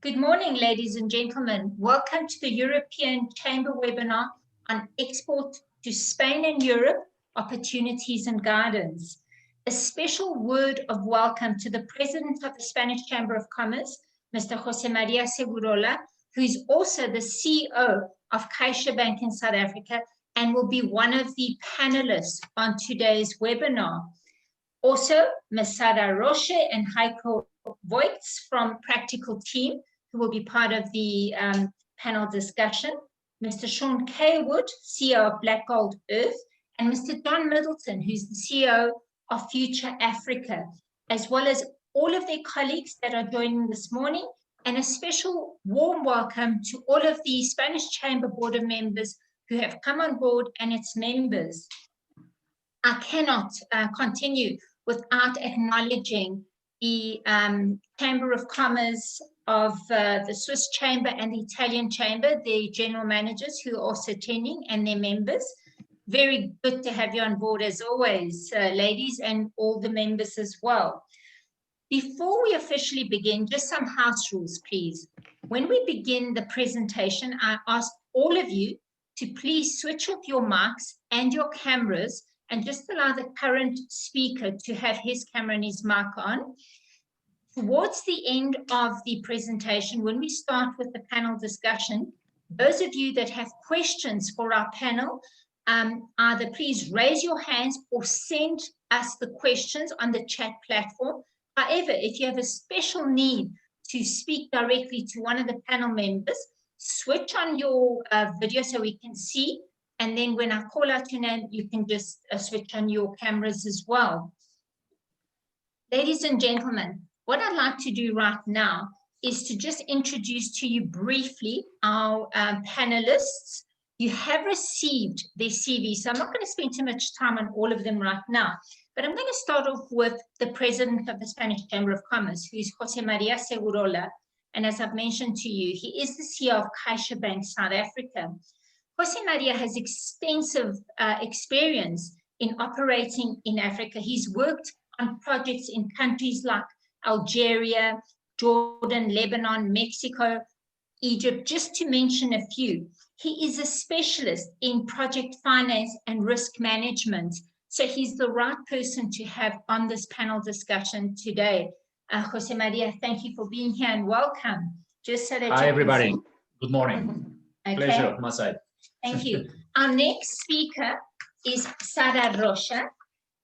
Good morning, ladies and gentlemen. Welcome to the European Chamber webinar on export to Spain and Europe, opportunities and guidance. A special word of welcome to the President of the Spanish Chamber of Commerce, Mr. Jose Maria Segurola, who is also the CEO of CaixaBank in South Africa and will be one of the panelists on today's webinar. Also, Ms. Sara Roche and Heiko Voigts from Practical Team, who will be part of the panel discussion, Mr. Shaun Cawood, CEO of Black Gold Earth, and Mr. John Middleton, who's the CEO of Future Africa, as well as all of their colleagues that are joining this morning, and a special warm welcome to all of the Spanish Chamber Board of Members who have come on board and its members. I cannot continue without acknowledging the Chamber of Commerce of the Swiss Chamber and the Italian Chamber, the general managers who are also attending and their members. Very good to have you on board as always, ladies, and all the members as well. Before we officially begin, just some house rules, please. When we begin the presentation, I ask all of you to please switch off your mics and your cameras and just allow the current speaker to have his camera and his mic on. Towards the end of the presentation, when we start with the panel discussion, those of you that have questions for our panel, either please raise your hands or send us the questions on the chat platform. However, if you have a special need to speak directly to one of the panel members, switch on your video so we can see. And then when I call out your name, you can just switch on your cameras as well. Ladies and gentlemen, what I'd like to do right now is to just introduce to you briefly our panelists. You have received their CV, so I'm not going to spend too much time on all of them right now, but I'm going to start off with the President of the Spanish Chamber of Commerce, who is Jose Maria Segurola. And as I've mentioned to you, he is the CEO of CaixaBank South Africa. Jose Maria has extensive experience in operating in Africa. He's worked on projects in countries like Algeria, Jordan, Lebanon, Mexico, Egypt, just to mention a few. He is a specialist in project finance and risk management. So he's the right person to have on this panel discussion today. Jose Maria, thank you for being here and welcome. Just so that Hi, everybody. Good morning. Okay. Pleasure on my side. Thank you. Our next speaker is Sara Roche.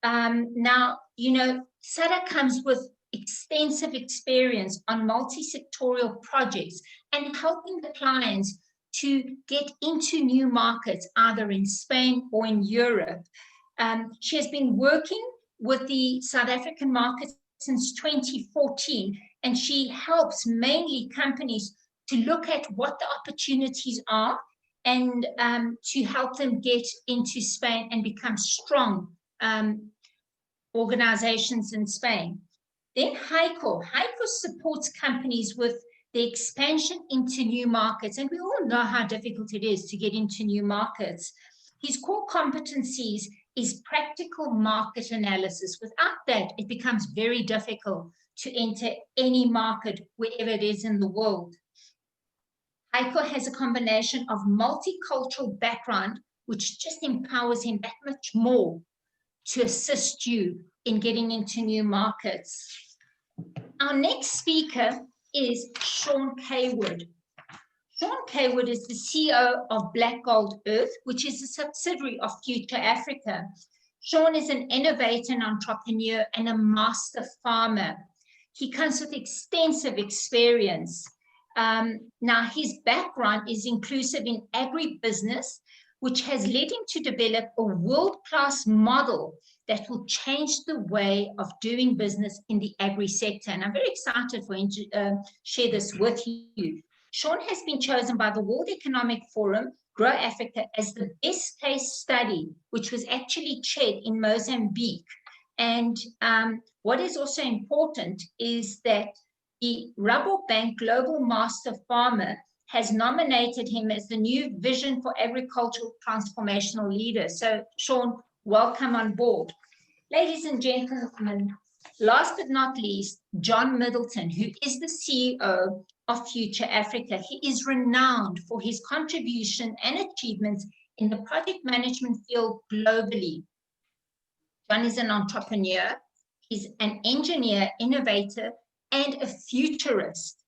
Now, you know, Sara comes with extensive experience on multi-sectorial projects and helping the clients to get into new markets, either in Spain or in Europe. She has been working with the South African market since 2014, and she helps mainly companies to look at what the opportunities are and to help them get into Spain and become strong organizations in Spain. Then Heiko supports companies with the expansion into new markets, and we all know how difficult it is to get into new markets. His core competencies is practical market analysis. Without that, it becomes very difficult to enter any market wherever it is in the world. Heiko has a combination of multicultural background, which just empowers him that much more to assist you in getting into new markets. Our next speaker is Shaun Cawood. Shaun Cawood is the CEO of Black Gold Earth, which is a subsidiary of Future Africa. Shaun is an innovator and entrepreneur and a master farmer. He comes with extensive experience. Now, his background is inclusive in agribusiness, which has led him to develop a world-class model that will change the way of doing business in the agri sector. And I'm very excited for him to share this with you. Shaun has been chosen by the World Economic Forum, Grow Africa, as the best case study, which was actually chaired in Mozambique. And what is also important is that the Rabobank Global Master Farmer has nominated him as the new Vision for Agricultural Transformational Leader. So, Shaun, welcome on board. Ladies and gentlemen, last but not least, John Middleton, who is the CEO of Future Africa. He is renowned for his contribution and achievements in the project management field globally. John is an entrepreneur, he's an engineer, innovator, and a futurist.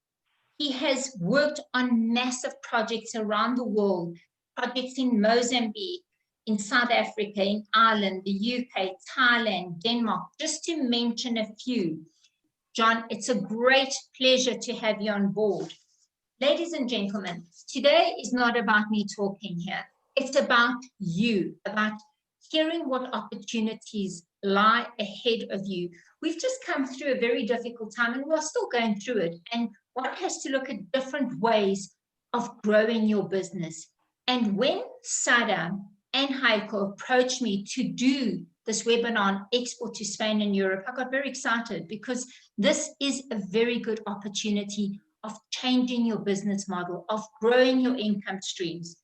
He has worked on massive projects around the world, projects in Mozambique, in South Africa, in Ireland, the UK, Thailand, Denmark, just to mention a few. John, it's a great pleasure to have you on board. Ladies and gentlemen, today is not about me talking here. It's about you, about hearing what opportunities lie ahead of you. We've just come through a very difficult time and we're still going through it. And one has to look at different ways of growing your business. And when Sara and Heiko approached me to do this webinar on export to Spain and Europe, I got very excited because this is a very good opportunity of changing your business model, of growing your income streams.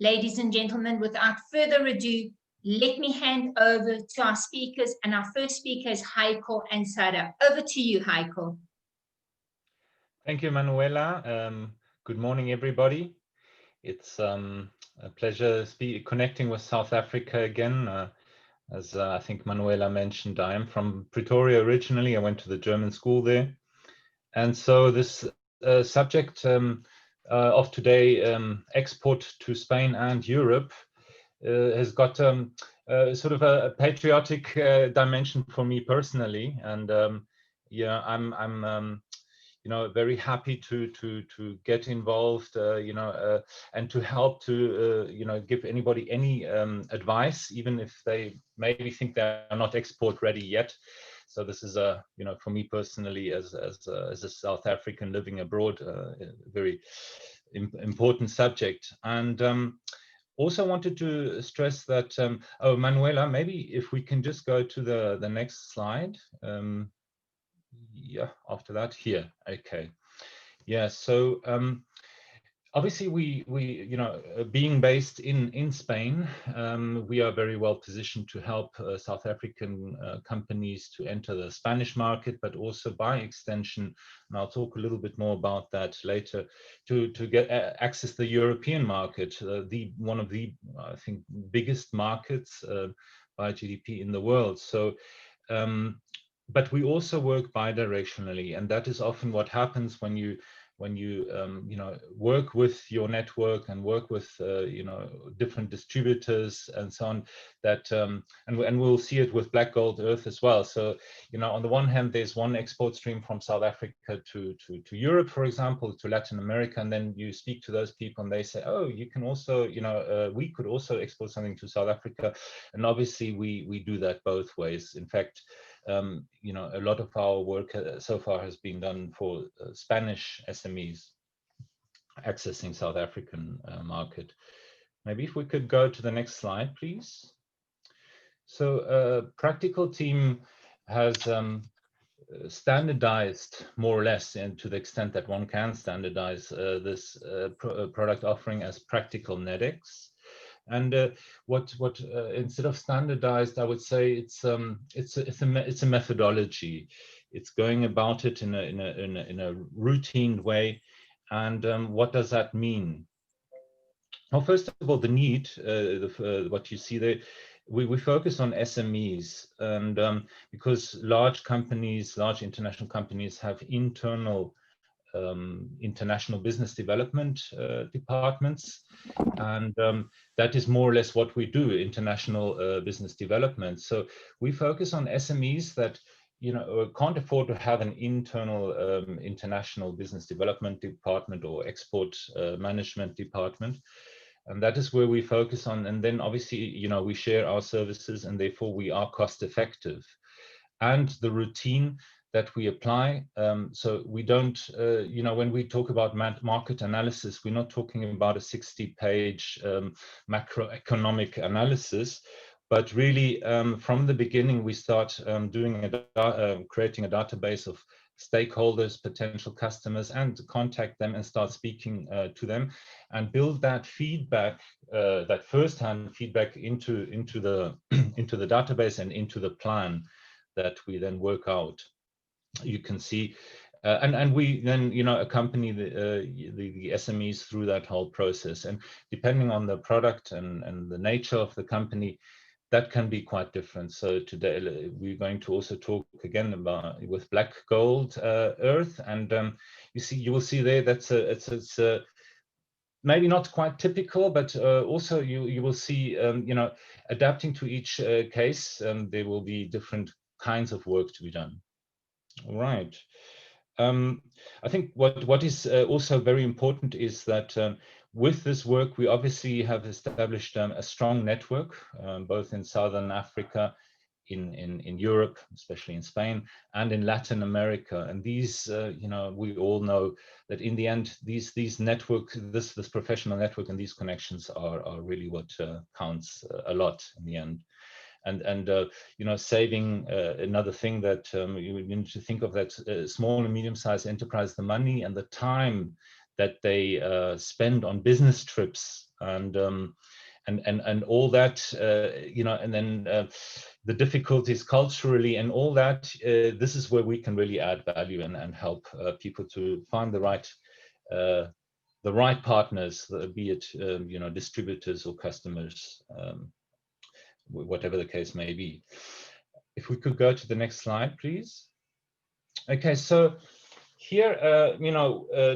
Ladies and gentlemen, without further ado, let me hand over to our speakers, and our first speaker is Heiko and Sara. Over to you, Heiko. Thank you, Manuela. Good morning, everybody. It's a pleasure connecting with South Africa again. As I think Manuela mentioned, I am from Pretoria originally. I went to the German school there. And so this subject of today, export to Spain and Europe, has got sort of a patriotic dimension for me personally. And yeah, I'm very happy to get involved, and to help to, give anybody any advice, even if they maybe think they're not export ready yet. So this is for me personally, as a South African living abroad, a very important subject. And also wanted to stress that, oh, Manuela, maybe if we can just go to the next slide. Yeah, after that here. Okay. Yeah, so obviously we being based in Spain, we are very well positioned to help South African companies to enter the Spanish market, but also by extension, and I'll talk a little bit more about that later, to get access the European market, one of the, I think, biggest markets by GDP in the world. So but we also work bidirectionally, and that is often what happens when you work with your network and work with different distributors and so on. That and we'll see it with Black Gold Earth as well. So on the one hand, there's one export stream from South Africa to Europe, for example, to Latin America, and then you speak to those people and they say, oh, you can also we could also export something to South Africa, and obviously we do that both ways. In fact, a lot of our work so far has been done for Spanish SMEs accessing South African market. Maybe if we could go to the next slide, please. So Practical Team has standardized more or less, and to the extent that one can standardize this product offering as Practical NetX. And what instead of standardized, I would say it's a methodology. It's going about it in a routine way. And what does that mean? Well, first of all, the need, what you see there, we focus on SMEs, and because large international companies have internal international business development departments, and that is more or less what we do, international business development. So we focus on SMEs that can't afford to have an internal international business development department or export management department, and that is where we focus on. And then obviously we share our services, and therefore we are cost effective. And the routine that we apply, so we don't, when we talk about market analysis, we're not talking about a 60-page macroeconomic analysis, but really from the beginning we start creating a database of stakeholders, potential customers, and contact them and start speaking to them, and build that feedback, that first-hand feedback into the database and into the plan that we then work out. You can see And we then, accompany the SMEs through that whole process. And depending on the product and the nature of the company, that can be quite different. So today we're going to also talk again about with black gold earth, and you will see there that's it's maybe not quite typical, but also you will see adapting to each case. There will be different kinds of work to be done. All right. I think what is also very important is that with this work, we obviously have established a strong network, both in Southern Africa, in Europe, especially in Spain, and in Latin America. And these, we all know that in the end, these network, this professional network and these connections are really what counts a lot in the end. And saving another thing that you need to think of, that small and medium-sized enterprise, the money and the time that they spend on business trips and all that, and then the difficulties culturally and all that. This is where we can really add value and help people to find the right partners, be it distributors or customers. Whatever the case may be. If we could go to the next slide, please. Okay, so here,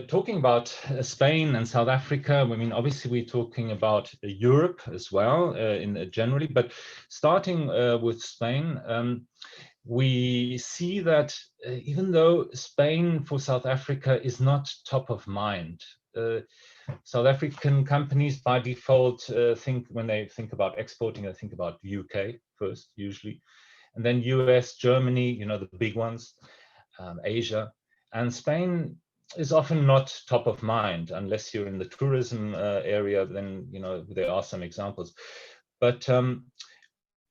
talking about Spain and South Africa, I mean, obviously we're talking about Europe as well, generally, but starting with Spain, we see that even though Spain for South Africa is not top of mind, South African companies by default when they think about exporting, they think about UK first, usually, and then US, Germany, the big ones, Asia, and Spain is often not top of mind unless you're in the tourism area. Then there are some examples, but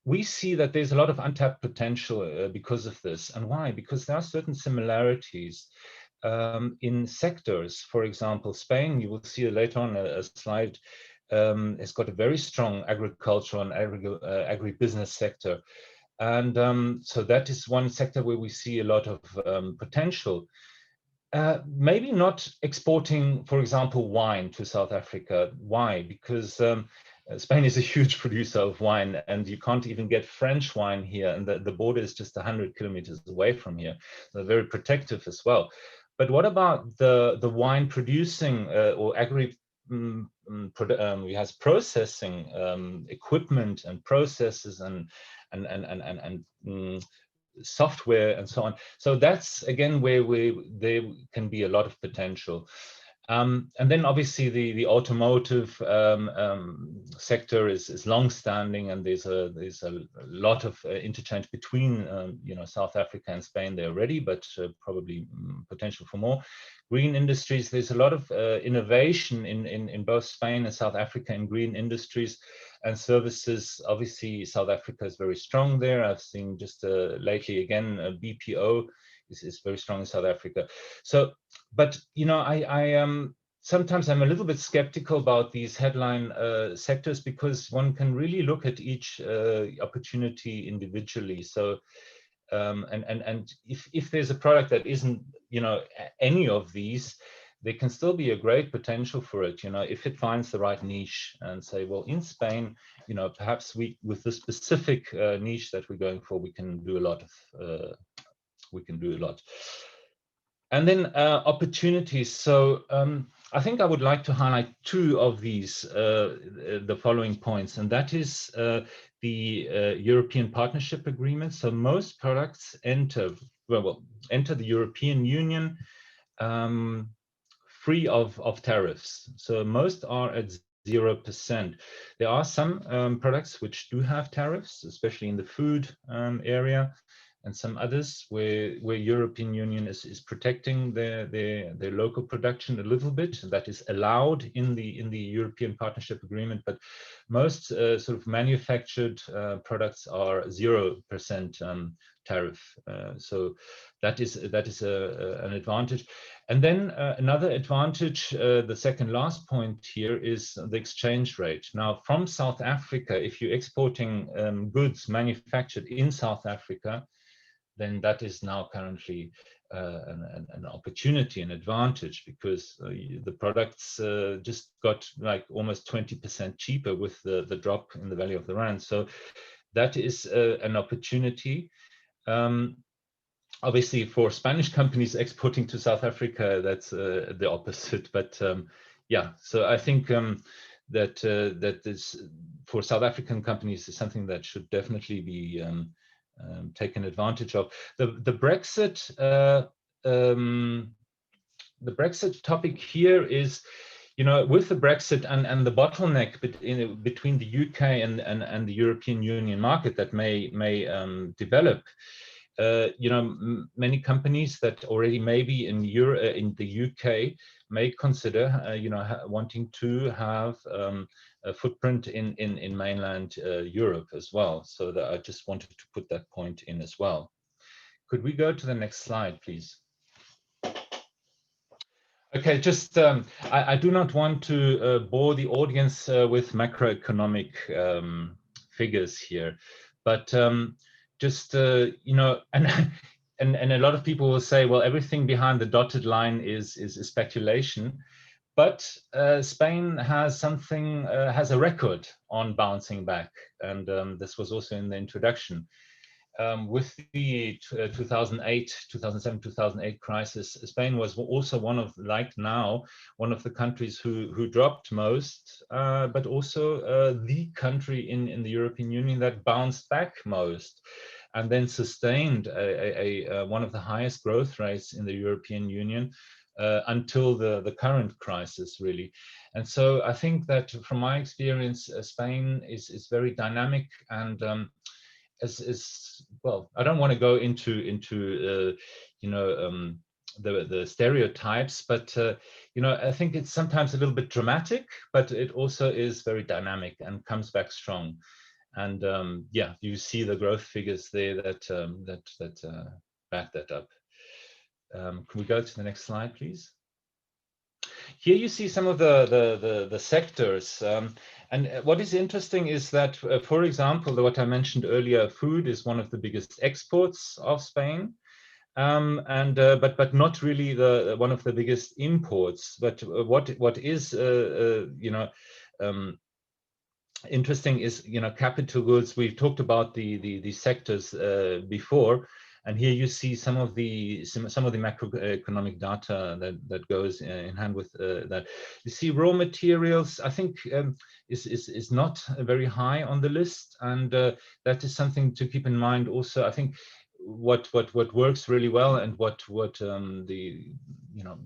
we see that there's a lot of untapped potential because of this. And why? Because there are certain similarities in sectors. For example, Spain, you will see later on a slide, has got a very strong agricultural and agribusiness sector. And so that is one sector where we see a lot of potential. Maybe not exporting, for example, wine to South Africa. Why? Because Spain is a huge producer of wine, and you can't even get French wine here, and the border is just 100 kilometers away from here. So they're very protective as well. But what about the wine producing or has processing equipment and processes and software and so on? So that's again where there can be a lot of potential. And then obviously the automotive sector is long-standing, and there's a lot of interchange between South Africa and Spain there already, but probably potential for more. Green industries, there's a lot of innovation in both Spain and South Africa in green industries and services. Obviously, South Africa is very strong there. I've seen just lately again, BPO is very strong in South Africa. So, but sometimes I'm a little bit skeptical about these headline sectors, because one can really look at each opportunity individually. So, and if there's a product that isn't, any of these, there can still be a great potential for it, if it finds the right niche, and say, well, in Spain, perhaps with the specific niche that we're going for, we can do a lot. And then opportunities. So I think I would like to highlight two of these, the following points, and that is the European Partnership Agreement. So most products enter the European Union free of tariffs. So most are at 0%. There are some products which do have tariffs, especially in the food area, and some others where European Union is protecting their local production a little bit. That is allowed in the European Partnership Agreement, but most sort of manufactured products are 0% tariff. So that is an advantage. And then another advantage, the second last point here, is the exchange rate. Now, from South Africa, if you're exporting goods manufactured in South Africa, then that is now currently an opportunity, an advantage, because the products just got like almost 20% cheaper with the drop in the value of the rand. So that is an opportunity. Obviously, for Spanish companies exporting to South Africa, that's the opposite. But yeah, so I think that is, for South African companies, is something that should definitely be taken advantage of. The Brexit topic here is, with the Brexit and the bottleneck between the UK and the European Union market that may develop. Many companies that already maybe in the UK may consider, wanting to have a footprint in mainland Europe as well. So that I just wanted to put that point in as well. Could we go to the next slide, please? Okay, just I do not want to bore the audience with macroeconomic figures here, but just and a lot of people will say, well, everything behind the dotted line is speculation, but Spain has a record on bouncing back, and this was also in the introduction. With the 2007, 2008 crisis, Spain was also one of the countries who dropped most, but also the country in the European Union that bounced back most, and then sustained one of the highest growth rates in the European Union until the current crisis, really. And so I think that from my experience, Spain is very dynamic, and well, I don't want to go into the stereotypes, but I think it's sometimes a little bit dramatic, but it also is very dynamic and comes back strong. And yeah, you see the growth figures there that back that up. Can we go to the next slide, please? Here you see some of the sectors, and what is interesting is that, for example, what I mentioned earlier, food is one of the biggest exports of Spain, but not really one of the biggest imports. But what is interesting is capital goods. We've talked about the sectors before. And here you see some of the macroeconomic data that goes in hand with that. You see raw materials, I think, is not very high on the list, and that is something to keep in mind. Also, I think what works really well, and what the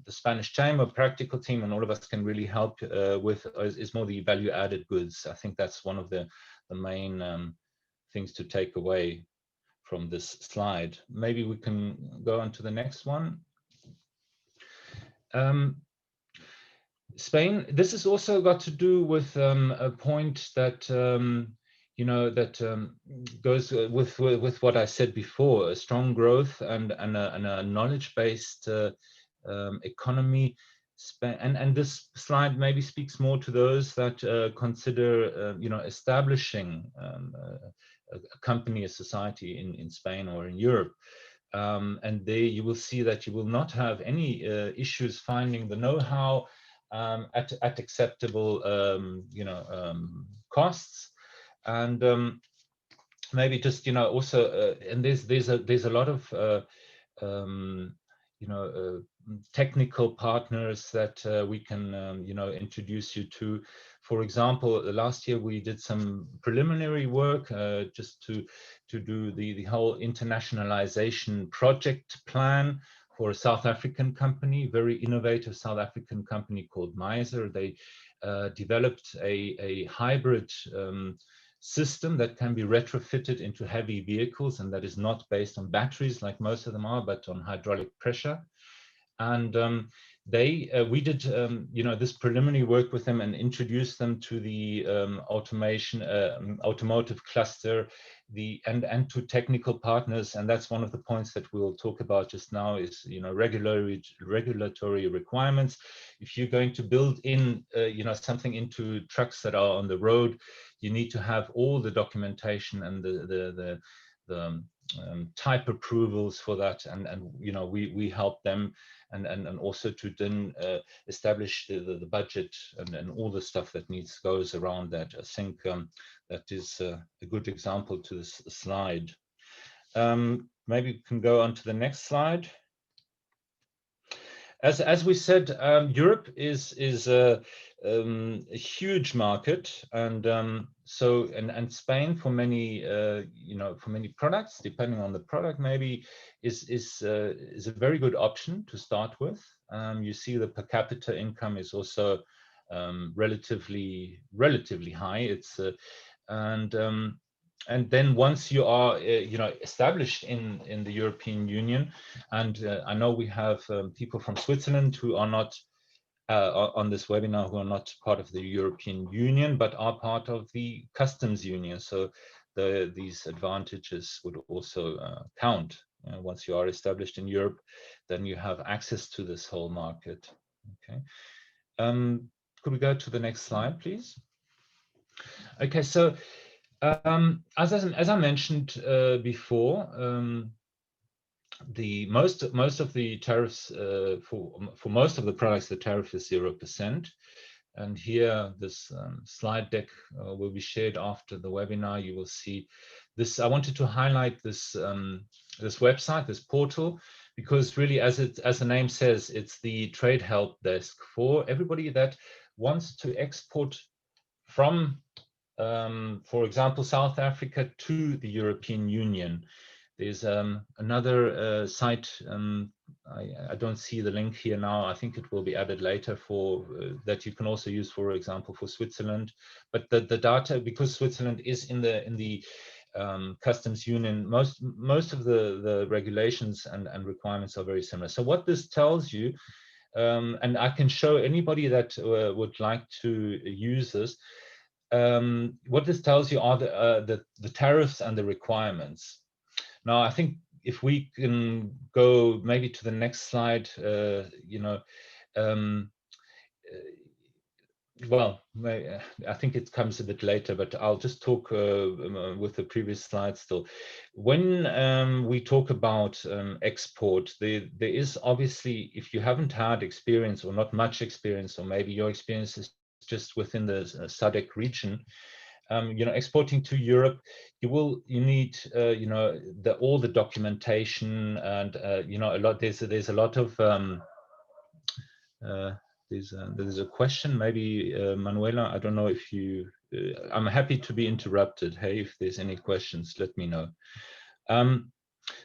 Spanish Chamber practical team and all of us can really help with is more the value added goods. I think that's one of the main things to take away from this slide. Maybe we can go on to the next one. Spain, this has also got to do with a point that goes with what I said before: a strong growth and a knowledge-based economy. And this slide maybe speaks more to those that consider establishing a company, a society in Spain or in Europe. And there you will see that you will not have any issues finding the know-how at acceptable costs. And maybe just also and there's a lot of technical partners that we can introduce you to. For example, last year we did some preliminary work just to do the whole internationalization project plan for a South African company, very innovative South African company called Miser. They developed a hybrid system that can be retrofitted into heavy vehicles, and that is not based on batteries like most of them are, but on hydraulic pressure. And we did this preliminary work with them and introduced them to the automotive cluster, and to technical partners. And that's one of the points that we'll talk about just now is regulatory requirements. If you're going to build in something into trucks that are on the road, you need to have all the documentation and the type approvals for that, and we help them, and also to then establish the budget and all the stuff that goes around that. I think that is a good example to this slide. Maybe we can go on to the next slide. As we said, Europe is a huge market, and Spain for many for many products, depending on the product, maybe is a very good option to start with. You see the per capita income is also relatively high. It's and then once you are established in the European Union, and I know we have people from Switzerland who are not on this webinar, who are not part of the European Union but are part of the customs union, so these advantages would also count. Once you are established in Europe, then you have access to this whole market. Okay, could we go to the next slide, please? Okay, so as I mentioned before, the most of the tariffs for most of the products, the tariff is 0%. And here, this slide deck will be shared after the webinar. You will see this. I wanted to highlight this this website, this portal, because really, as the name says, it's the trade help desk for everybody that wants to export from for example, South Africa to the European Union. There's another site, I don't see the link here now. I think it will be added later for that you can also use, for example, for Switzerland. But the data, because Switzerland is in the customs union, most of the regulations and requirements are very similar. So what this tells you, and I can show anybody that would like to use this, what this tells you are the tariffs and the requirements. Now, I think if we can go maybe to the next slide, well, I think it comes a bit later, but I'll just talk with the previous slide still. When we talk about export, there is obviously, if you haven't had experience or not much experience, or maybe your experience is just within the SADC region, exporting to Europe, you need all the documentation, and a lot. There's a lot of there's a question, maybe Manuela. I don't know if you. I'm happy to be interrupted. Hey, if there's any questions, let me know.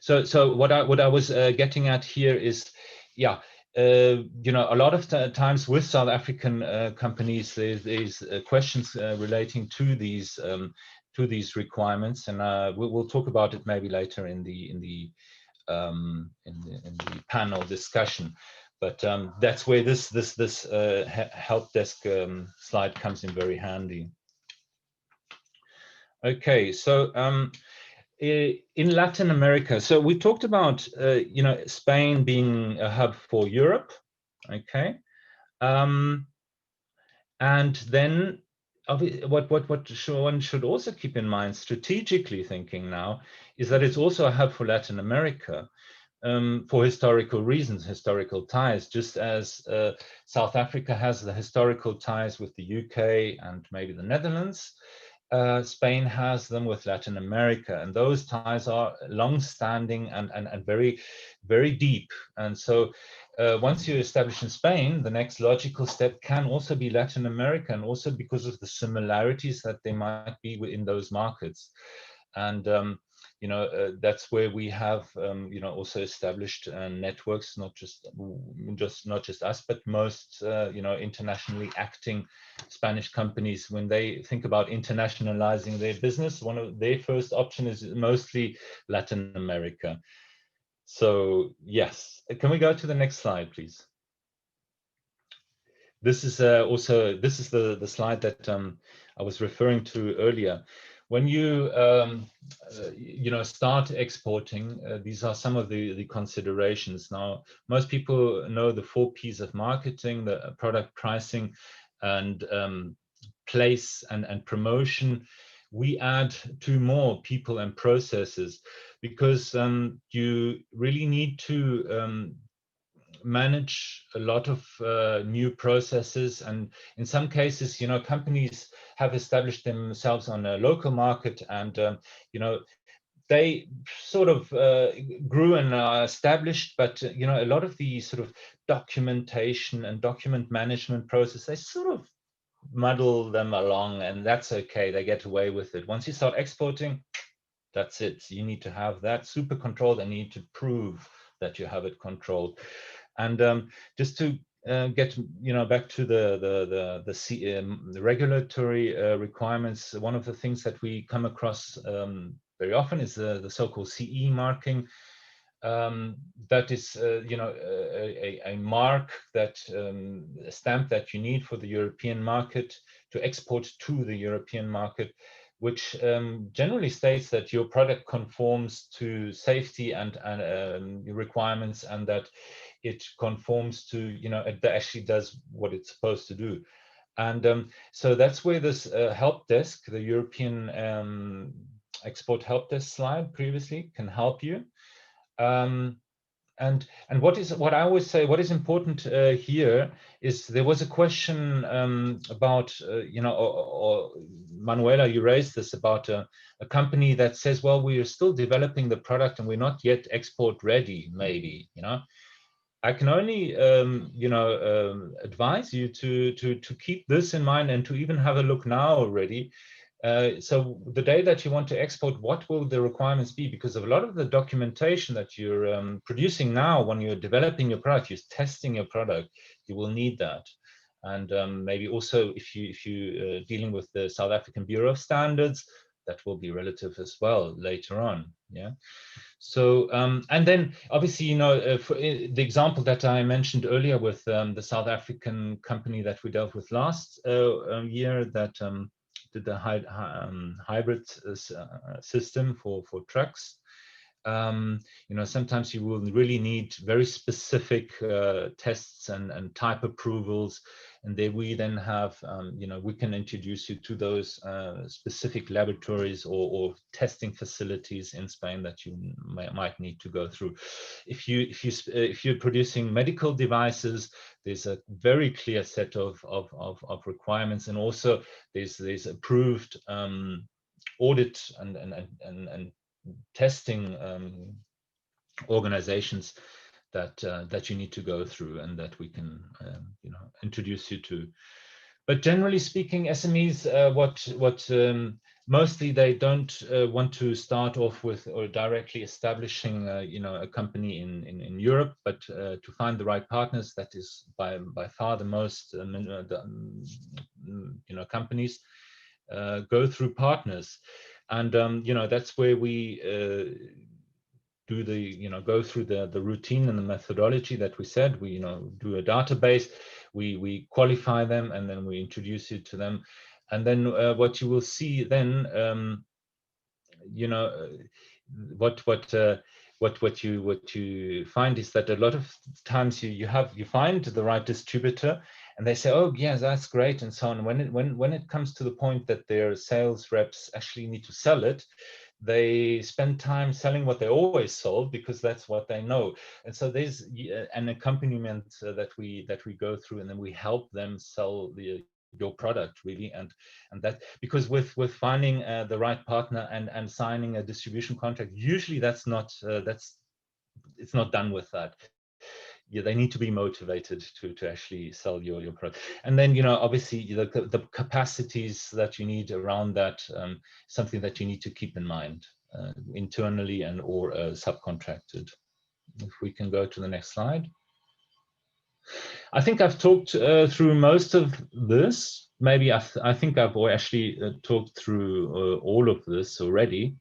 So what I was getting at here is, yeah. A lot of times with South African companies, there's questions relating to these requirements, and we'll talk about it maybe later in the panel discussion. But that's where this help desk slide comes in very handy. Okay, so. In Latin America, so we talked about Spain being a hub for Europe, okay, and then what one should also keep in mind, strategically thinking now, is that it's also a hub for Latin America for historical reasons, historical ties, just as South Africa has the historical ties with the UK and maybe the Netherlands. Spain has them with Latin America, and those ties are long-standing and very, very deep. And so once you establish in Spain, the next logical step can also be Latin America, and also because of the similarities that there might be within those markets. And that's where we have also established networks, not just us, but most internationally acting Spanish companies. When they think about internationalizing their business, one of their first option is mostly Latin America. So yes, can we go to the next slide, please? This is the slide that I was referring to earlier. When you start exporting, these are some of the considerations. Now, most people know the 4 P's of marketing: the product, pricing, and place and promotion. we add 2 more, people and processes, because you really need to manage a lot of new processes, and in some cases, you know, companies have established themselves on a local market, and you know, they sort of grew and are established, but you know, a lot of the sort of documentation and document management process, they sort of muddle them along, and that's okay. They get away with it. Once you start exporting, that's it. You need to have that super controlled, and you need to prove that you have it controlled. And just to get, you know, back to the regulatory requirements, one of the things that we come across very often is the so-called CE marking. That is, you know, a mark, that a stamp that you need for the European market to export to the European market, which generally states that your product conforms to safety and requirements, and that it conforms to, you know, it actually does what it's supposed to do. And so that's where this help desk, the European export help desk slide previously, can help you. And what I always say, what is important here is, there was a question about, you know, or Manuela, you raised this about a company that says, well, we are still developing the product and we're not yet export ready, maybe, you know. I can only, you know, advise you to keep this in mind, and to even have a look now already. So the day that you want to export, what will the requirements be? Because of a lot of the documentation that you're producing now, when you're developing your product, you're testing your product, you will need that. And maybe also, if you dealing with the South African Bureau of Standards, that will be relative as well later on. Yeah. So and then obviously, you know, for the example that I mentioned earlier with the South African company that we dealt with last year, that did the hybrid system for trucks. You know, sometimes you will really need very specific tests and type approvals, and there we then have, you know, we can introduce you to those specific laboratories or testing facilities in Spain that you might need to go through. If you're producing medical devices, there's a very clear set of requirements, and also there's approved audit and testing organizations that you need to go through, and that we can you know, introduce you to. But generally speaking, SMEs, what mostly they don't want to start off with or directly establishing you know, a company in Europe, but to find the right partners, that is by far the most you know, companies go through partners. And you know, that's where we do the, you know, go through the routine and the methodology that we said. We, you know, do a database, we qualify them, and then we introduce you to them. And then what you will see then, you know, what you find is that a lot of times you find the right distributor, and they say, oh yeah, that's great, and so on. When it comes to the point that their sales reps actually need to sell it, they spend time selling what they always sold, because that's what they know. And so there's an accompaniment that we go through, and then we help them sell your product, really. And that, because with finding the right partner and signing a distribution contract, usually it's not done with that. Yeah, they need to be motivated to actually sell your product. And then, you know, obviously the capacities that you need around that, something that you need to keep in mind internally and or subcontracted. If we can go to the next slide. I think I've talked through most of this. Maybe I think I've actually talked through all of this already.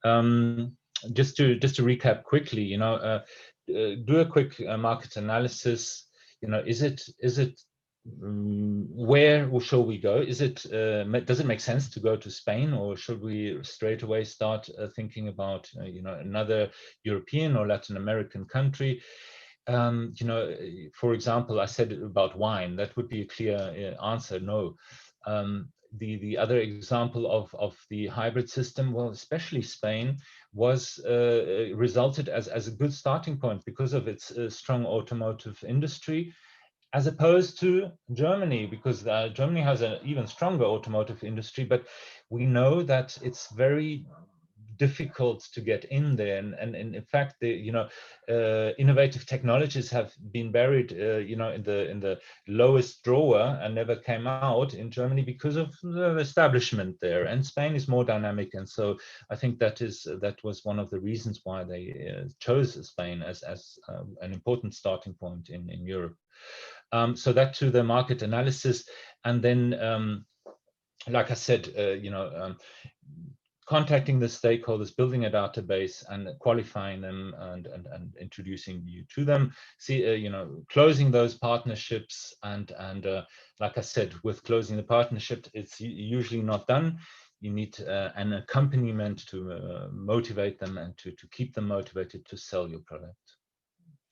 Just to recap quickly, you know, do a quick market analysis. You know, is it where shall we go? Is it does it make sense to go to Spain, or should we straight away start thinking about you know, another European or Latin American country? You know, for example, I said about wine. That would be a clear answer. No. the other example of the hybrid system, well, especially Spain, was resulted as a good starting point because of its strong automotive industry, as opposed to Germany, because Germany has an even stronger automotive industry, but we know that it's very difficult to get in there, and in fact, the innovative technologies have been buried, in the lowest drawer and never came out in Germany because of the establishment there. And Spain is more dynamic, and so I think that was one of the reasons why they chose Spain as an important starting point in Europe. So that to the market analysis, and then like I said, contacting the stakeholders, building a database and qualifying them and introducing you to them, closing those partnerships, and like I said, with closing the partnership, it's usually not done. You need an accompaniment to motivate them and to keep them motivated to sell your product.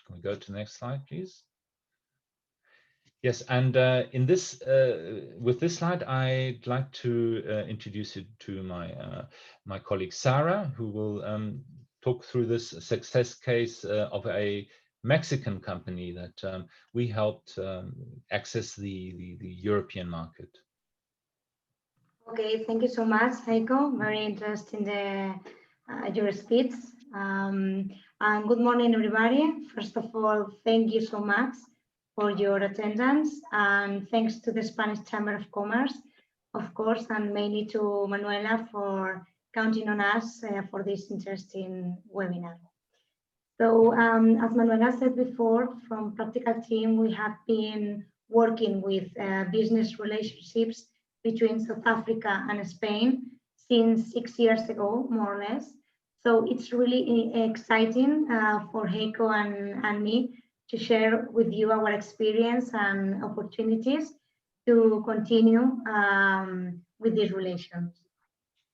Can we go to the next slide, please? Yes, and in this, with this slide, I'd like to introduce you to my colleague Sara, who will talk through this success case of a Mexican company that we helped access the European market. Okay, thank you so much, Heiko. Very interesting your speech. And good morning, everybody. First of all, thank you so much for your attendance, and thanks to the Spanish Chamber of Commerce, of course, and mainly to Manuela for counting on us for this interesting webinar. So as Manuela said before, from Practical Team, we have been working with business relationships between South Africa and Spain since 6 years ago, more or less. So it's really exciting for Heiko and me to share with you our experience and opportunities to continue with these relations.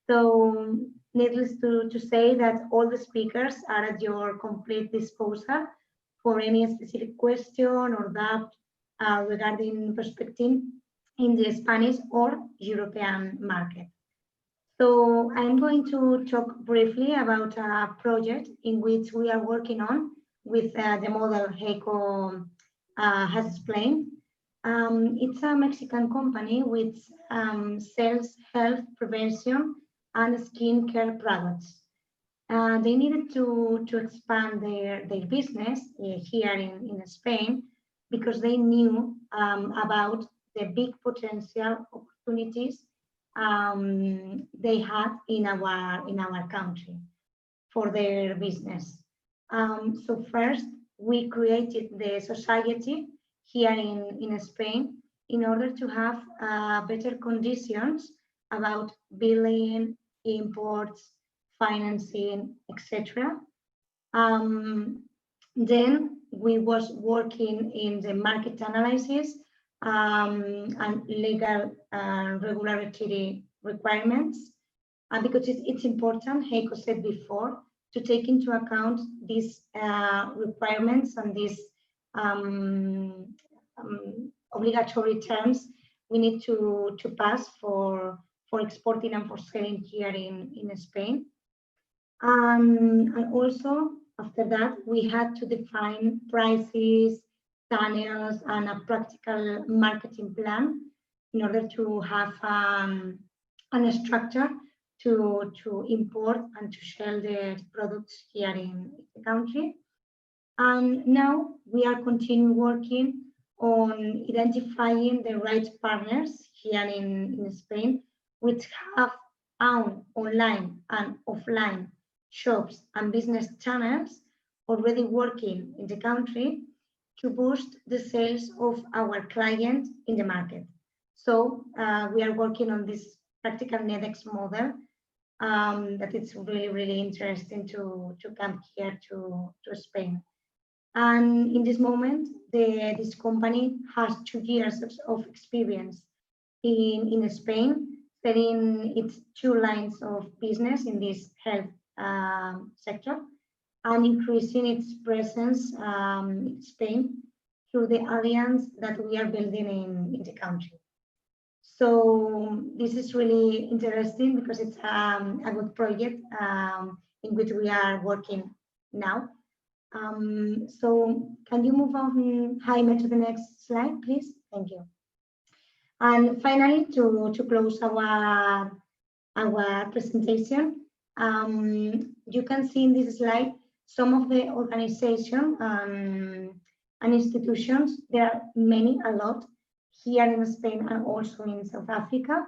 So needless to say that all the speakers are at your complete disposal for any specific question or doubt regarding prospecting in the Spanish or European market. So I'm going to talk briefly about a project in which we are working on with the model Heiko has explained. It's a Mexican company which sells health prevention and skincare products. They needed to expand their business here in Spain because they knew about the big potential opportunities they had in our country for their business. So first, we created the society here in Spain in order to have better conditions about billing, imports, financing, etc. Then we was working in the market analysis and legal regulatory requirements, because it's important, Heiko said before, to take into account these requirements and these obligatory terms we need to pass for exporting and for selling here in Spain. And also after that, we had to define prices, channels, and a practical marketing plan in order to have a structure to import and to sell the products here in the country. And now we are continuing working on identifying the right partners here in Spain, which have own online and offline shops and business channels already working in the country to boost the sales of our clients in the market. So we are working on this practical NEDEX model that it's really, really interesting to come here to Spain. And in this moment, this company has 2 years of experience in Spain, selling its 2 lines of business in this health sector and increasing its presence in Spain through the alliance that we are building in the country. So this is really interesting because it's a good project in which we are working now. So can you move on, Jaime, to the next slide, please? Thank you. And finally, to close our presentation, you can see in this slide some of the organizations and institutions. There are many, a lot, here in Spain and also in South Africa,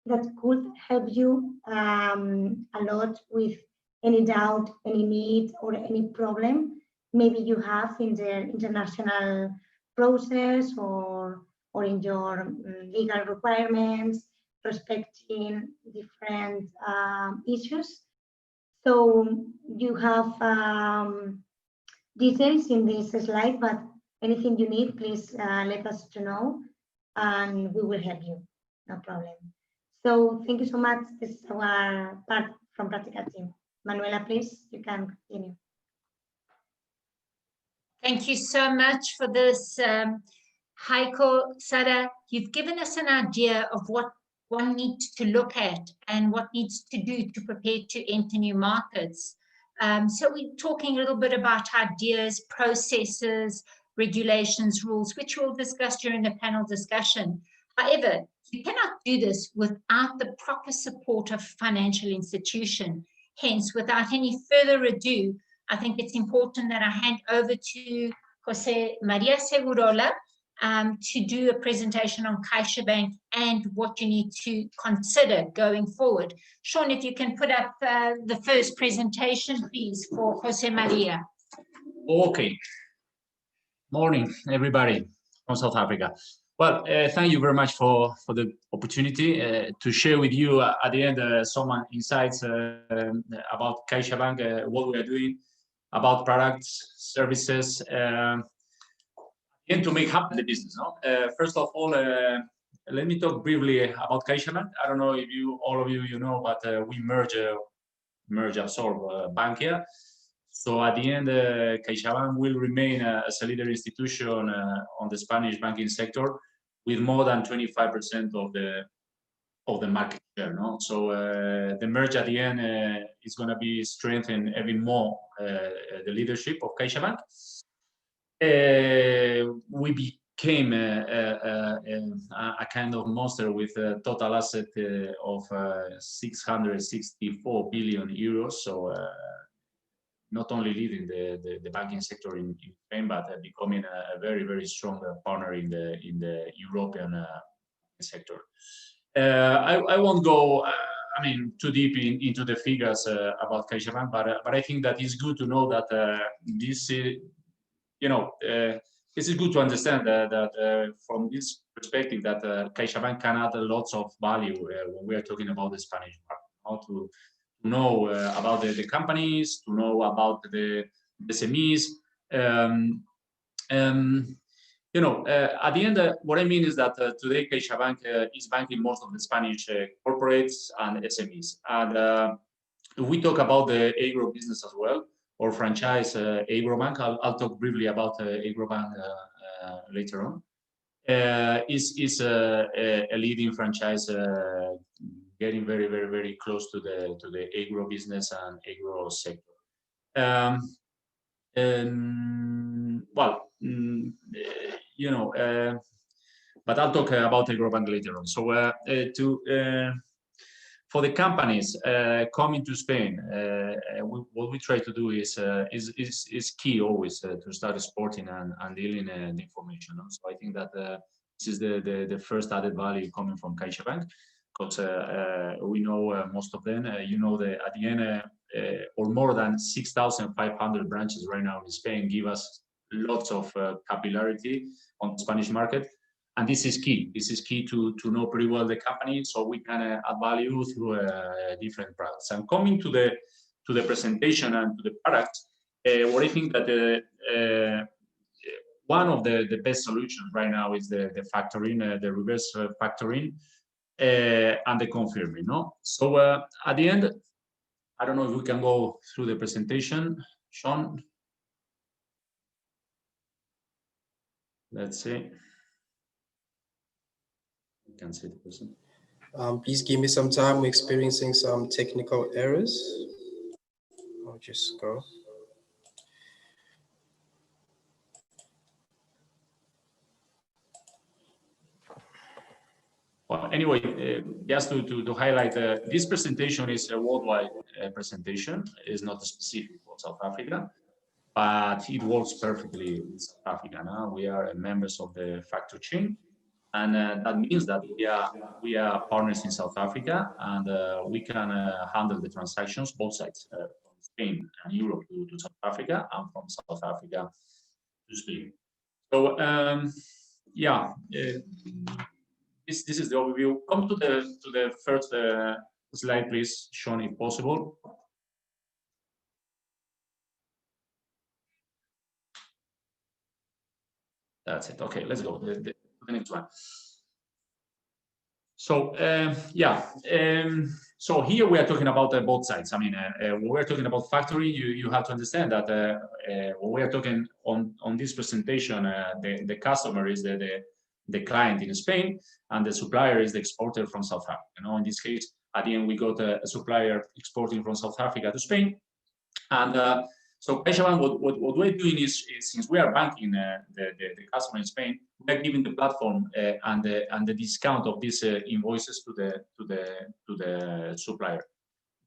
that could help you a lot with any doubt, any need, or any problem maybe you have in the international process or in your legal requirements, respecting different issues. So you have details in this slide, but anything you need, please let us know, and we will help you, no problem. So thank you so much. This is our part from Practical Team. Manuela, please, you can continue. Thank you so much for this, Heiko. Sara, you've given us an idea of what one needs to look at and what needs to do to prepare to enter new markets. So we're talking a little bit about ideas, processes, regulations, rules, which we'll discuss during the panel discussion. However, you cannot do this without the proper support of financial institution. Hence, without any further ado, I think it's important that I hand over to Jose Maria Segurola to do a presentation on CaixaBank and what you need to consider going forward. Shaun, if you can put up the first presentation, please, for Jose Maria. Okay. Morning, everybody from South Africa. Well, thank you very much for the opportunity to share with you at the end some insights about CaixaBank, what we are doing, about products, services, and to make happen the business. No? First of all, let me talk briefly about CaixaBank. I don't know if all of you know, but we absorb Bankia. So at the end, CaixaBank will remain as a leader institution on the Spanish banking sector with more than 25% of the market share. No? So the merge at the end is going to be strengthen even more the leadership of CaixaBank. We became a kind of monster with a total asset of 664 billion euros. So not only leading the banking sector in Spain, but becoming a very, very strong partner in the European sector. I won't go, too deep into the figures about CaixaBank, but I think that it's good to know that this is good to understand that from this perspective that CaixaBank can add lots of value when we are talking about the Spanish market. How to know about the companies, to know about the SMEs. At the end, what I mean is that today CaixaBank is banking most of the Spanish corporates and SMEs. And we talk about the agro business as well, or franchise Agrobank. I'll talk briefly about Agrobank later on. Is a leading franchise getting very, very, very close to the agro business and agro sector. But I'll talk about Agrobank later on. So for the companies coming to Spain, what we try to do is key always to start exporting and dealing the information. So I think that this is the first added value coming from CaixaBank, because we know most of them. At the end, or more than 6,500 branches right now in Spain give us lots of capillarity on the Spanish market. And this is key. This is key to know pretty well the company, so we can add value through different products. And coming to the presentation and to the product, what I think that one of the best solutions right now is the factoring, the reverse factoring, and the confirming. No, so at the end, I don't know if we can go through the presentation, Shaun. Let's see. can see the person. Please give me some time. We're experiencing some technical errors. I'll just go. Well, anyway, just to highlight, this presentation is a worldwide presentation. It's not specific for South Africa, but it works perfectly in South Africa. Now we are members of the factor chain, and that means that we are partners in South Africa, and we can handle the transactions both sides, from Spain and Europe to South Africa, and from South Africa to Spain. So yeah. This is the overview. Come to the first slide, please, Shaun, if possible. That's it. Okay, let's go. The next one. So yeah, so here we are talking about both sides. I mean, when we're talking about factory, you have to understand that when we are talking on this presentation, the customer is the client in Spain, and the supplier is the exporter from South Africa. You know, in this case, at the end, we got a supplier exporting from South Africa to Spain, and so CaixaBank, what we're doing is since we are banking the customer in Spain, we're giving the platform and the discount of these invoices to the supplier.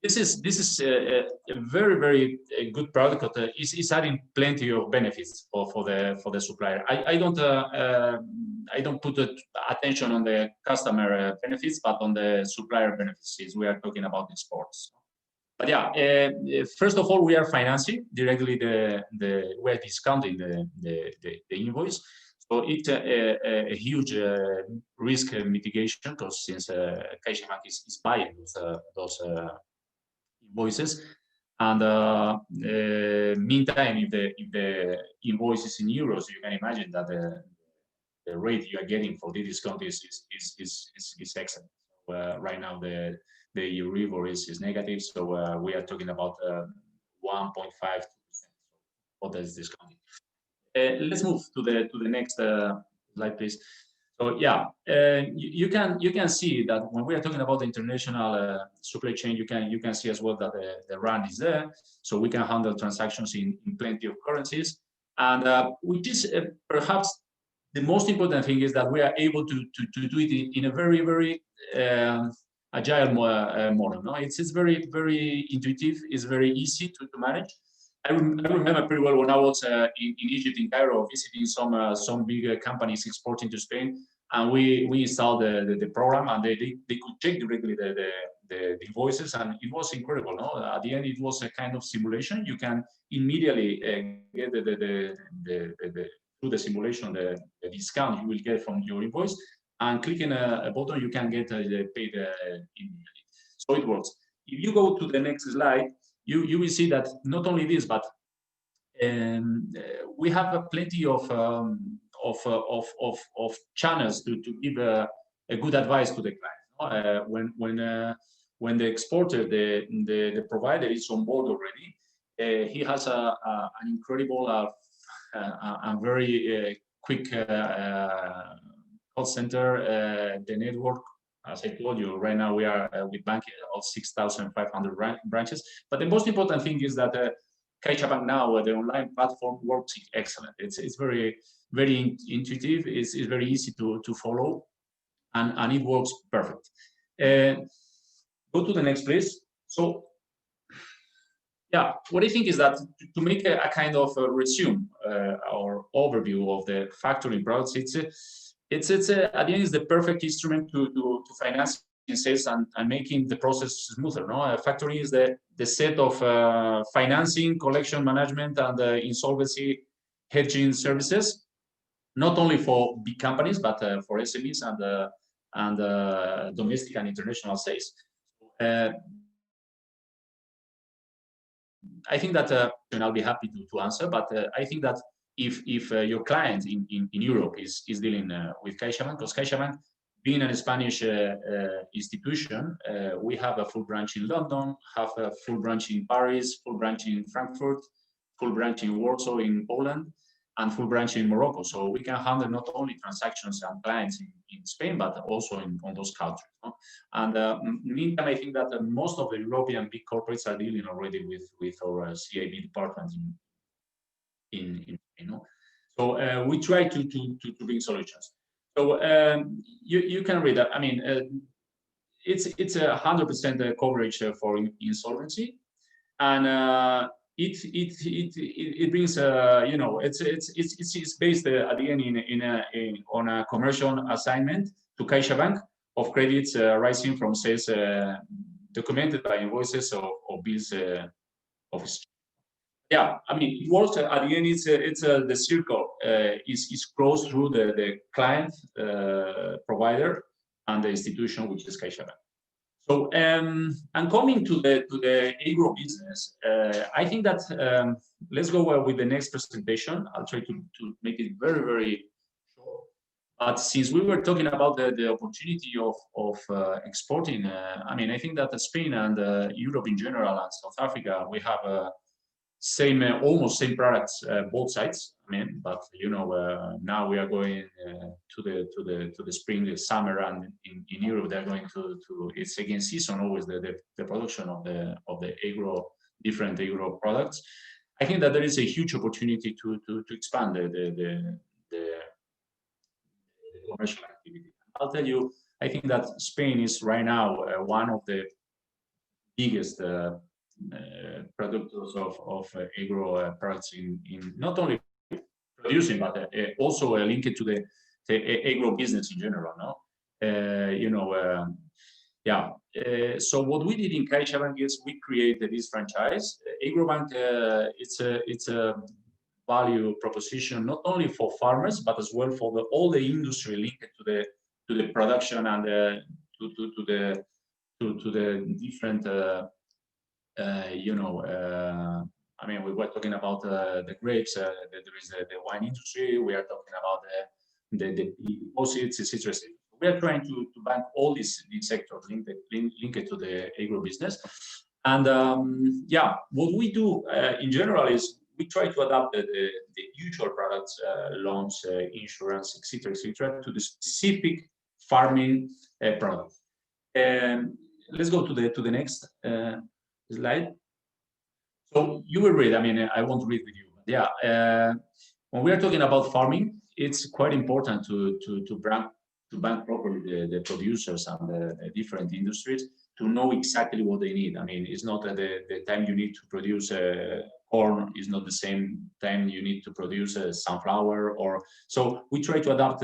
This is a very good product. It's adding plenty of benefits for the supplier. I don't put attention on the customer benefits, but on the supplier benefits. We are talking about exports. But yeah, first of all, we are financing directly we are discounting the invoice. So it's a huge risk mitigation, because since CaixaBank is buying those invoices, and meantime, if the invoice is in euros, you can imagine that the rate you are getting for the discount is excellent. Right now the Euribor is negative, so we are talking about 1.5% for this discount. Let's move to the next slide, please. So yeah, you can see that when we are talking about the international supply chain, you can see as well that the RAN is there, so we can handle transactions in plenty of currencies, and which is perhaps the most important thing is that we are able to do it in a very agile model. No, it's very intuitive. It's very easy to manage. I remember pretty well when I was in Egypt, in Cairo, visiting some big companies exporting to Spain, and we installed the program, and they could check directly the invoices, and it was incredible. No, at the end it was a kind of simulation. You can immediately get through the simulation the discount you will get from your invoice, and clicking a button you can get paid immediately. So it works. If you go to the next slide, you will see that not only this, but we have plenty of channels to give a good advice to the client. When the exporter, the provider is on board already, he has an incredible and very quick call center. The network, as I told you, right now we are with banking about 6,500 branches. But the most important thing is that CaixaBank now, the online platform, works excellent. It's very intuitive. It's very easy to follow, and it works perfect. Go to the next, please. So yeah, what I think is that to make a kind of a resume or overview of the factoring products, it's at the end is the perfect instrument to finance sales and making the process smoother. No, factoring is the set of financing, collection management, and insolvency hedging services, not only for big companies but for SMEs and domestic and international sales. I think that, and I'll be happy to answer, but I think that if your client in Europe is dealing with CaixaBank, because CaixaBank, being a Spanish institution, we have a full branch in London, have a full branch in Paris, full branch in Frankfurt, full branch in Warsaw in Poland, and full branch in Morocco. So we can handle not only transactions and clients in Spain, but also on those countries. No? And meantime, I think that most of the European big corporates are dealing already with our CIB department in you know. So we try to bring solutions. So you can read that. I mean, it's 100% coverage for insolvency, and it brings you know, it's based at the end on a commercial assignment to CaixaBank of credits arising from sales documented by invoices or bills of. Yeah, I mean, it works at the end. It's the circle is closed through the client, provider, and the institution, which is CaixaBank. So, and coming to the agro business, I think that let's go with the next presentation. I'll try to make it very, very short. But since we were talking about the opportunity of exporting, I mean, I think that Spain and Europe in general and South Africa, we have almost same products, both sides. I mean, but you know, now we are going to the spring, the summer, and in Europe they're going to it's again season always the production of the different agro products. I think that there is a huge opportunity to expand the commercial activity. I'll tell you, I think that Spain is right now one of the biggest producers of agro products in not only producing but also linked to the agro business in general. No, you know, yeah. So what we did in CaixaBank is we created this franchise. AgroBank, it's a value proposition not only for farmers but as well for all the industry linked to the production and to the different. You know, I mean, we were talking about the grapes. There is the wine industry. We are talking about the deposits, etc. We are trying to bank all these sectors linked to the agro business. And yeah, what we do in general is we try to adapt the usual products, loans, insurance, etc., to the specific farming products. Let's go to the next slide. So you will read. I mean, I won't read with you. But yeah, when we are talking about farming, it's quite important to bank properly the producers and the different industries to know exactly what they need. I mean, it's not the time you need to produce corn is not the same time you need to produce sunflower. Or so we try to adapt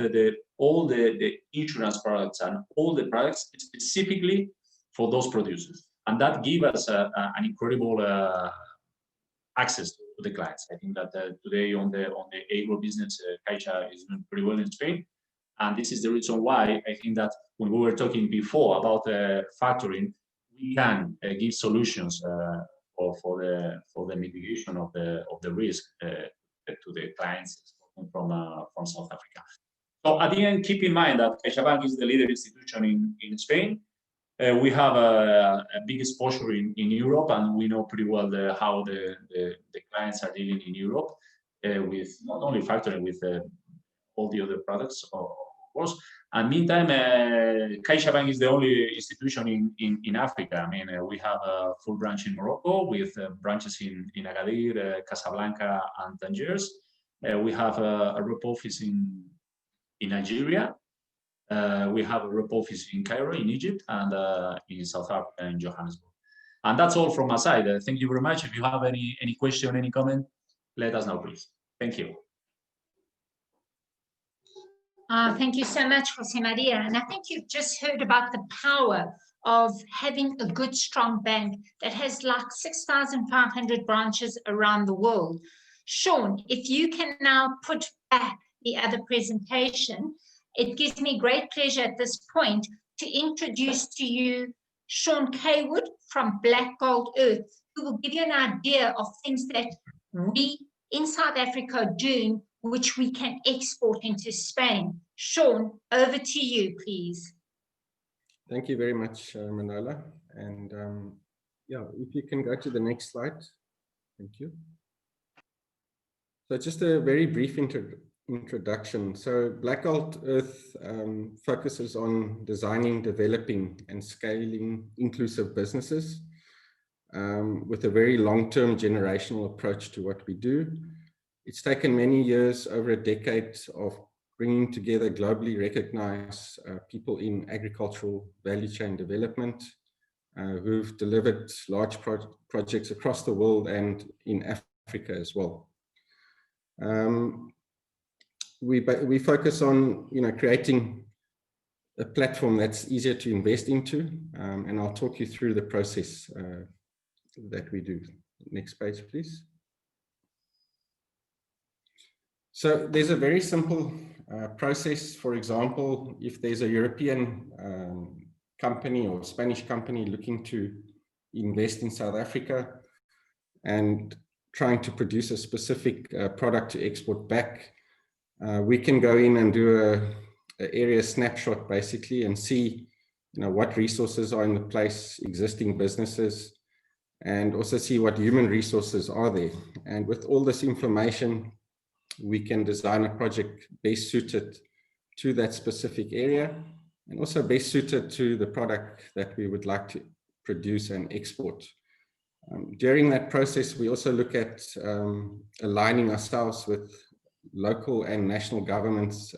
all the insurance products and all the products specifically for those producers, and that gives us an incredible access to the clients. I think that today on the agro business, Caixa is doing pretty well in Spain. And this is the reason why I think that when we were talking before about factoring, we can give solutions for the mitigation of the risk to the clients from South Africa. So at the end, keep in mind that CaixaBank is the leader institution in Spain. We have a big exposure in Europe, and we know pretty well how the clients are dealing in Europe with not only factoring, with all the other products, of course. And meantime, CaixaBank is the only institution in Africa. I mean, we have a full branch in Morocco with branches in Agadir, Casablanca, and Tangiers. We have a rep office in Nigeria. We have a rep office in Cairo, in Egypt, and in South Africa, in Johannesburg. And that's all from my side. Thank you very much. If you have any question, any comment, let us know, please. Thank you. Thank you so much, Jose Maria. And I think you've just heard about the power of having a good, strong bank that has like 6,500 branches around the world. Shaun, if you can now put back the other presentation, it gives me great pleasure at this point to introduce to you Shaun Cawood from Black Gold Earth, who will give you an idea of things that we in South Africa are doing, which we can export into Spain. Shaun, over to you, please. Thank you very much, Manuela. And yeah, if you can go to the next slide. Thank you. So just a very brief introduction. So Black Gold Earth focuses on designing, developing and scaling inclusive businesses with a very long-term generational approach to what we do. It's taken many years, over a decade, of bringing together globally recognized people in agricultural value chain development who've delivered large projects across the world and in Africa as well. We focus on creating a platform that's easier to invest into, and I'll talk you through the process that we do. Next page, please. So there's a very simple process. For example, if there's a European company or Spanish company looking to invest in South Africa and trying to produce a specific product to export back, we can go in and do an area snapshot basically and see what resources are in the place, existing businesses, and also see what human resources are there. And with all this information, we can design a project best suited to that specific area and also best suited to the product that we would like to produce and export. During that process, we also look at aligning ourselves with local and national governments'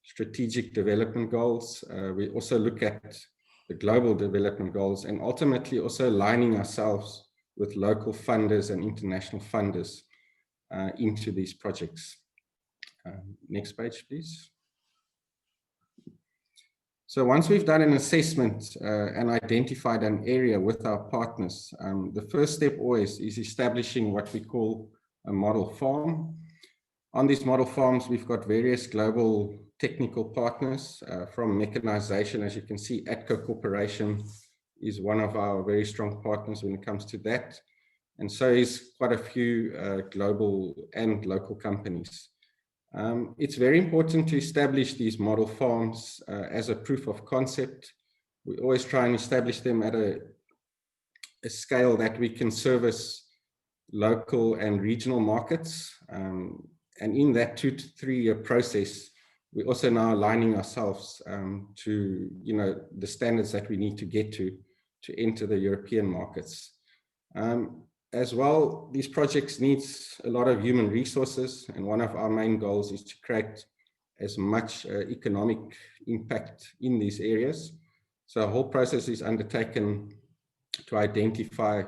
strategic development goals. We also look at the global development goals and ultimately also aligning ourselves with local funders and international funders into these projects. Next page, please. So once we've done an assessment and identified an area with our partners, the first step always is establishing what we call a model farm. On these model farms, we've got various global technical partners from mechanization. As you can see, ATCO Corporation is one of our very strong partners when it comes to that. And so is quite a few global and local companies. It's very important to establish these model farms as a proof of concept. We always try and establish them at a scale that we can service local and regional markets. And in that 2 to 3 year process, we're also now aligning ourselves to the standards that we need to get to enter the European markets. As well, these projects need a lot of human resources, and one of our main goals is to create as much economic impact in these areas. So a whole process is undertaken to identify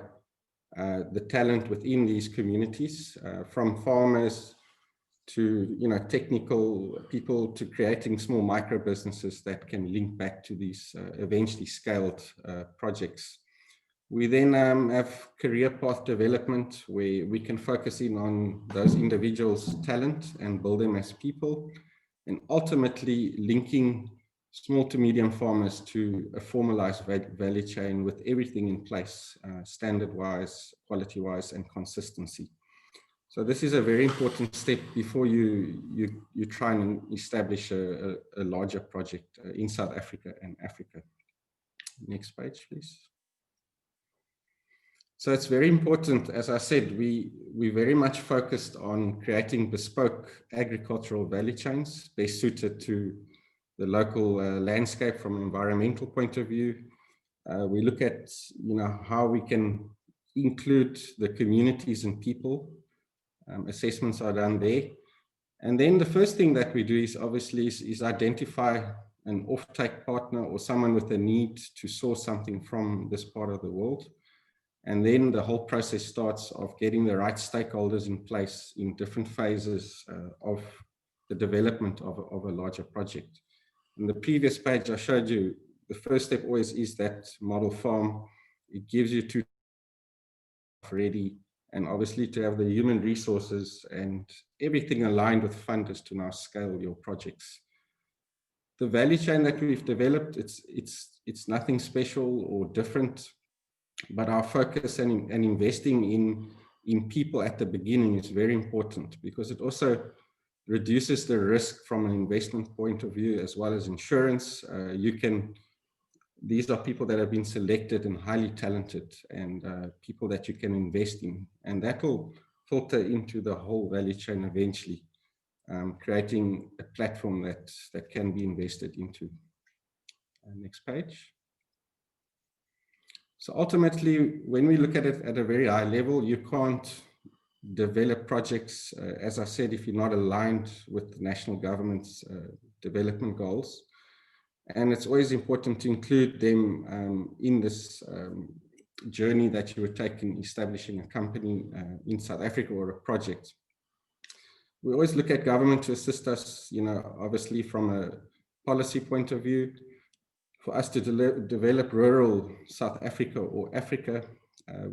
the talent within these communities, from farmers to technical people to creating small micro businesses that can link back to these eventually scaled projects. We then have career path development where we can focus in on those individuals' talent and build them as people, and ultimately linking small to medium farmers to a formalized value chain with everything in place, standard-wise, quality-wise, and consistency. So this is a very important step before you try and establish a larger project in South Africa and Africa. Next page, please. So it's very important, as I said, we very much focused on creating bespoke agricultural value chains best suited to the local landscape from an environmental point of view. We look at how we can include the communities and people. Assessments are done there. And then the first thing that we do is obviously is identify an off-take partner or someone with a need to source something from this part of the world. And then the whole process starts of getting the right stakeholders in place in different phases of the development of a larger project. In the previous page, I showed you the first step always is that model farm. It gives you to ready, and obviously to have the human resources and everything aligned with funders to now scale your projects. The value chain that we've developed, it's nothing special or different. But our focus and investing in people at the beginning is very important because it also reduces the risk from an investment point of view as well as insurance. These are people that have been selected and highly talented and people that you can invest in. And that will filter into the whole value chain eventually, creating a platform that can be invested into. Next page. So ultimately, when we look at it at a very high level, you can't develop projects, as I said, if you're not aligned with the national government's development goals. And it's always important to include them in this journey that you were taking, establishing a company in South Africa or a project. We always look at government to assist us, obviously from a policy point of view. For us to develop rural South Africa or Africa,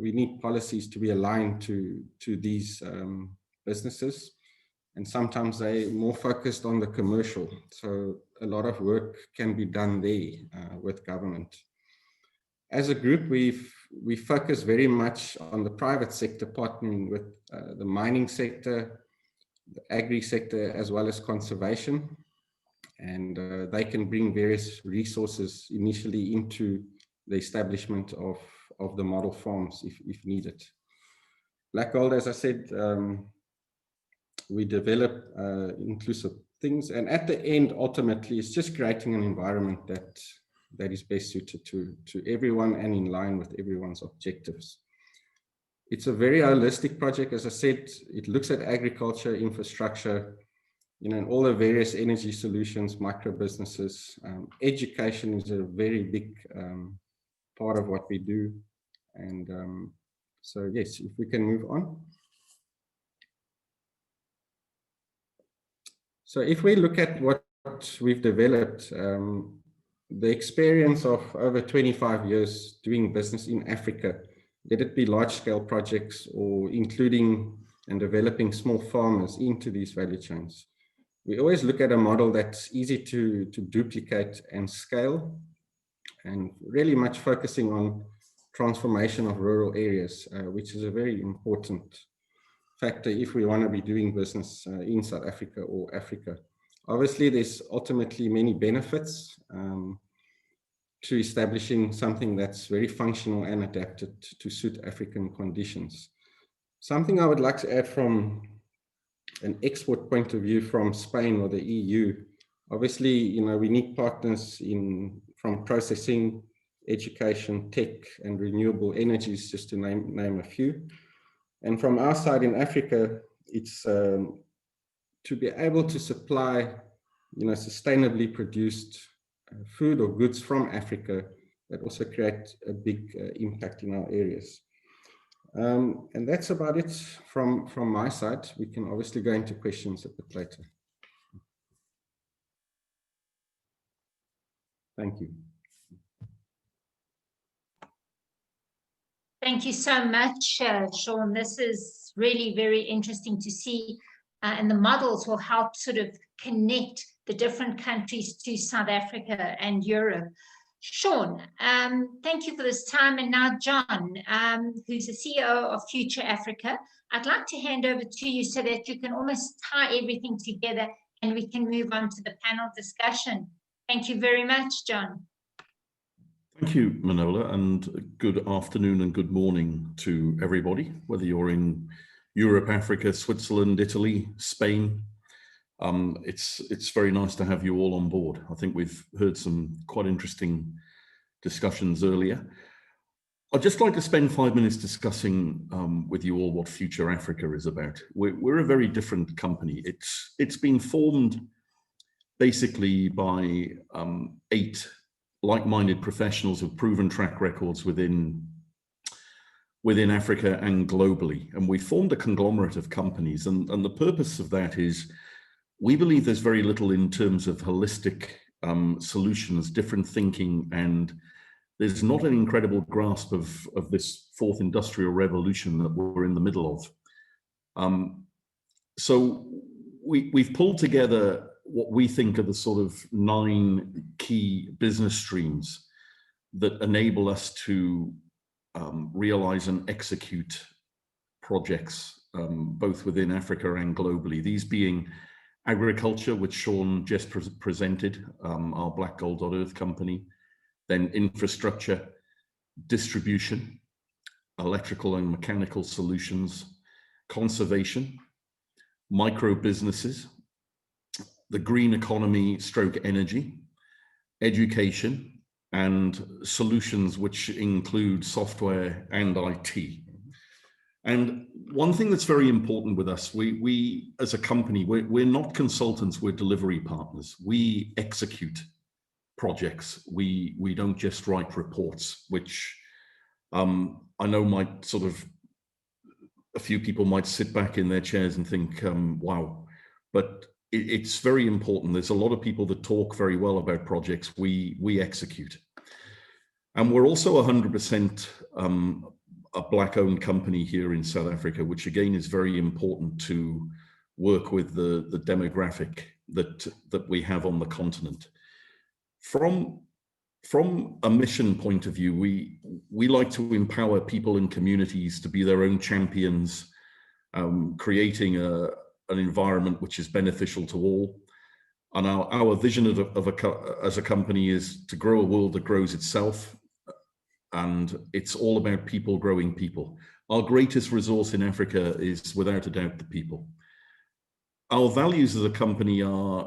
we need policies to be aligned to these businesses. And sometimes they're more focused on the commercial. So a lot of work can be done there with government. As a group, we focus very much on the private sector, partnering with the mining sector, the agri sector, as well as conservation. And they can bring various resources initially into the establishment of the model farms if needed. Black Gold, as I said, we develop inclusive things, and at the end, ultimately, it's just creating an environment that is best suited to everyone and in line with everyone's objectives. It's a very holistic project. As I said, it looks at agriculture, infrastructure, and all the various energy solutions, micro businesses. Education is a very big part of what we do. And so, yes, if we can move on. So if we look at what we've developed, the experience of over 25 years doing business in Africa, let it be large-scale projects or including and developing small farmers into these value chains. We always look at a model that's easy to duplicate and scale, and really much focusing on transformation of rural areas, which is a very important factor if we want to be doing business in South Africa or Africa. Obviously, there's ultimately many benefits to establishing something that's very functional and adapted to suit African conditions. Something I would like to add from an export point of view from Spain or the EU, obviously, we need partners from processing, education, tech, and renewable energies, just to name a few. And from our side in Africa, it's to be able to supply, sustainably produced food or goods from Africa that also create a big impact in our areas. And that's about it from my side. We can obviously go into questions a bit later. Thank you. Thank you so much, Shaun. This is really very interesting to see, and the models will help sort of connect the different countries to South Africa and Europe. Shaun, thank you for this time. And now John, who's the CEO of Future Africa, I'd like to hand over to you so that you can almost tie everything together and we can move on to the panel discussion. Thank you very much, John. Thank you, Manuela, and good afternoon and good morning to everybody, whether you're in Europe, Africa, Switzerland, Italy, Spain. It's very nice to have you all on board. I think we've heard some quite interesting discussions earlier. I'd just like to spend 5 minutes discussing with you all what Future Africa is about. We're a very different company. It's been formed basically by 8 like-minded professionals with proven track records within Africa and globally. And we formed a conglomerate of companies. And the purpose of that is we believe there's very little in terms of holistic solutions, different thinking, and there's not an incredible grasp of this fourth industrial revolution that we're in the middle of. So we've pulled together what we think are the sort of 9 key business streams that enable us to realize and execute projects both within Africa and globally. These being agriculture, which Shaun just presented, our Black Gold.Earth company, then infrastructure, distribution, electrical and mechanical solutions, conservation, micro businesses, the green economy stroke energy, education, and solutions which include software and IT. And one thing that's very important with us, we as a company, we're not consultants, we're delivery partners. We execute projects. We don't just write reports, which I know might sort of, a few people might sit back in their chairs and think, wow, but it's very important. There's a lot of people that talk very well about projects. We execute. And we're also 100% a Black-owned company here in South Africa, which again is very important to work with the demographic that we have on the continent. From a mission point of view, we like to empower people in communities to be their own champions, creating an environment which is beneficial to all. And our vision as a company is to grow a world that grows itself. And it's all about people growing people. Our greatest resource in Africa is without a doubt the people. Our values as a company are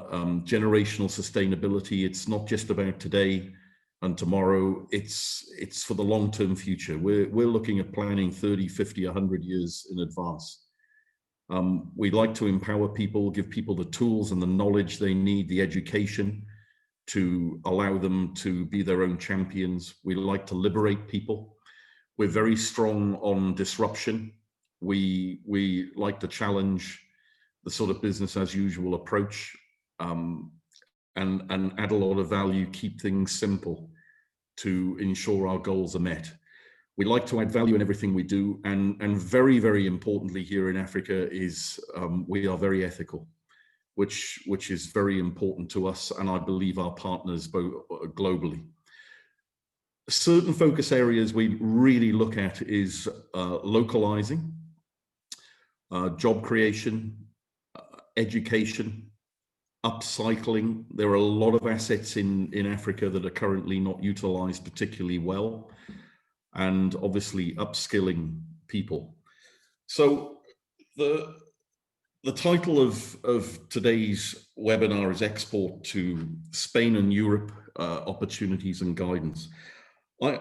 generational sustainability. It's not just about today and tomorrow, it's for the long-term future. We're looking at planning 30, 50, 100 years in advance. We'd like to empower people, give people the tools and the knowledge they need, the education to allow them to be their own champions. We like to liberate people. We're very strong on disruption. We like to challenge the sort of business as usual approach, and add a lot of value, keep things simple to ensure our goals are met. We like to add value in everything we do, and very, very importantly here in Africa is we are very ethical, which is very important to us, and I believe our partners both globally. Certain focus areas we really look at is localizing, job creation, education, upcycling. There are a lot of assets in Africa that are currently not utilized particularly well, and obviously upskilling people. So the title of today's webinar is Export to Spain and Europe, Opportunities and Guidance. I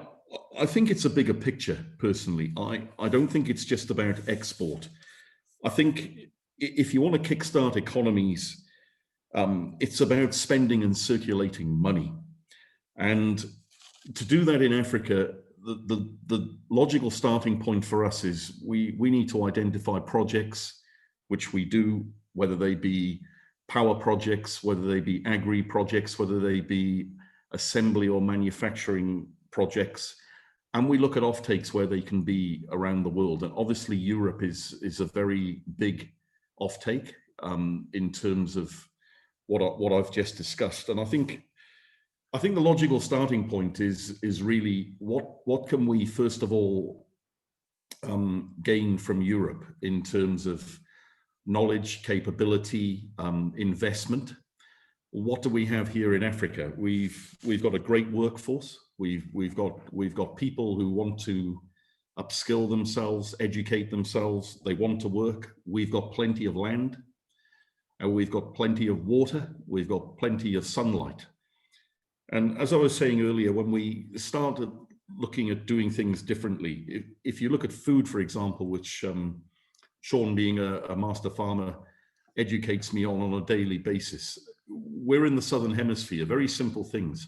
think it's a bigger picture, personally. I don't think it's just about export. I think if you want to kickstart economies, it's about spending and circulating money. And to do that in Africa, the logical starting point for us is we need to identify projects, which we do, whether they be power projects, whether they be agri projects, whether they be assembly or manufacturing projects. And we look at offtakes where they can be around the world. And obviously Europe is a very big offtake in terms of what I've just discussed. And I think the logical starting point is really what can we first of all gain from Europe in terms of knowledge, capability, investment. What do we have here in Africa? We've got a great workforce. We've got people who want to upskill themselves, educate themselves. They want to work. We've got plenty of land, and we've got plenty of water. We've got plenty of sunlight. And as I was saying earlier, when we started looking at doing things differently, if you look at food, for example, which Shaun, being a master farmer, educates me on a daily basis. We're in the Southern Hemisphere, very simple things.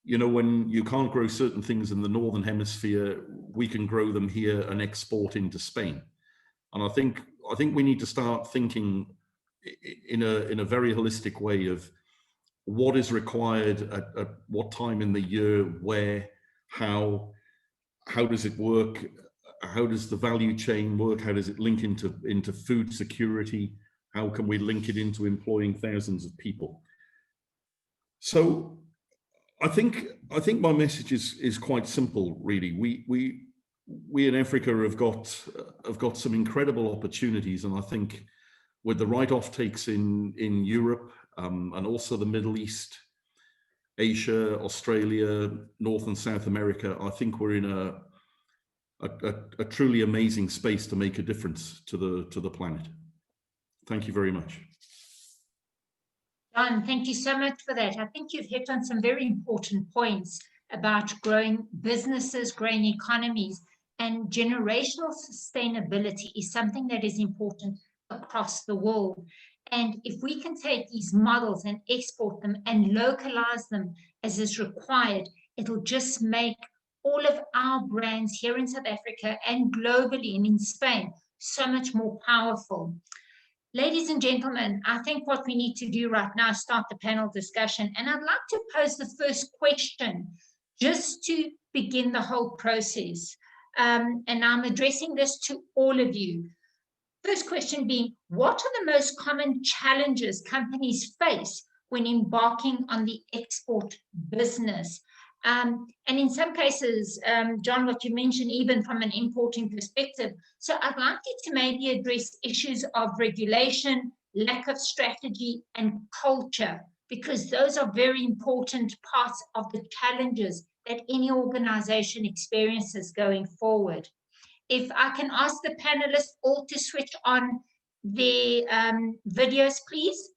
You know, when you can't grow certain things in the Northern Hemisphere, we can grow them here and export into Spain. And I think we need to start thinking in a very holistic way of what is required at what time in the year, where, how does it work? How does the value chain work? How does it link into food security? How can we link it into employing thousands of people? So I think my message is quite simple, really. We in Africa have got some incredible opportunities, and I think with the right offtakes in Europe and also the Middle East, Asia, Australia, North and South America, I think we're in a truly amazing space to make a difference to the planet. Thank you very much. Shaun, thank you so much for that. I think you've hit on some very important points about growing businesses, growing economies, and generational sustainability is something that is important across the world. And if we can take these models and export them and localize them as is required, it'll just make all of our brands here in South Africa and globally and in Spain so much more powerful. Ladies and gentlemen, I think what we need to do right now is start the panel discussion. And I'd like to pose the first question just to begin the whole process. And I'm addressing this to all of you. First question being, what are the most common challenges companies face when embarking on the export business? And in some cases, John, what you mentioned, even from an importing perspective. So I'd like you to maybe address issues of regulation, lack of strategy, and culture, because those are very important parts of the challenges that any organization experiences going forward. If I can ask the panelists all to switch on their videos, please.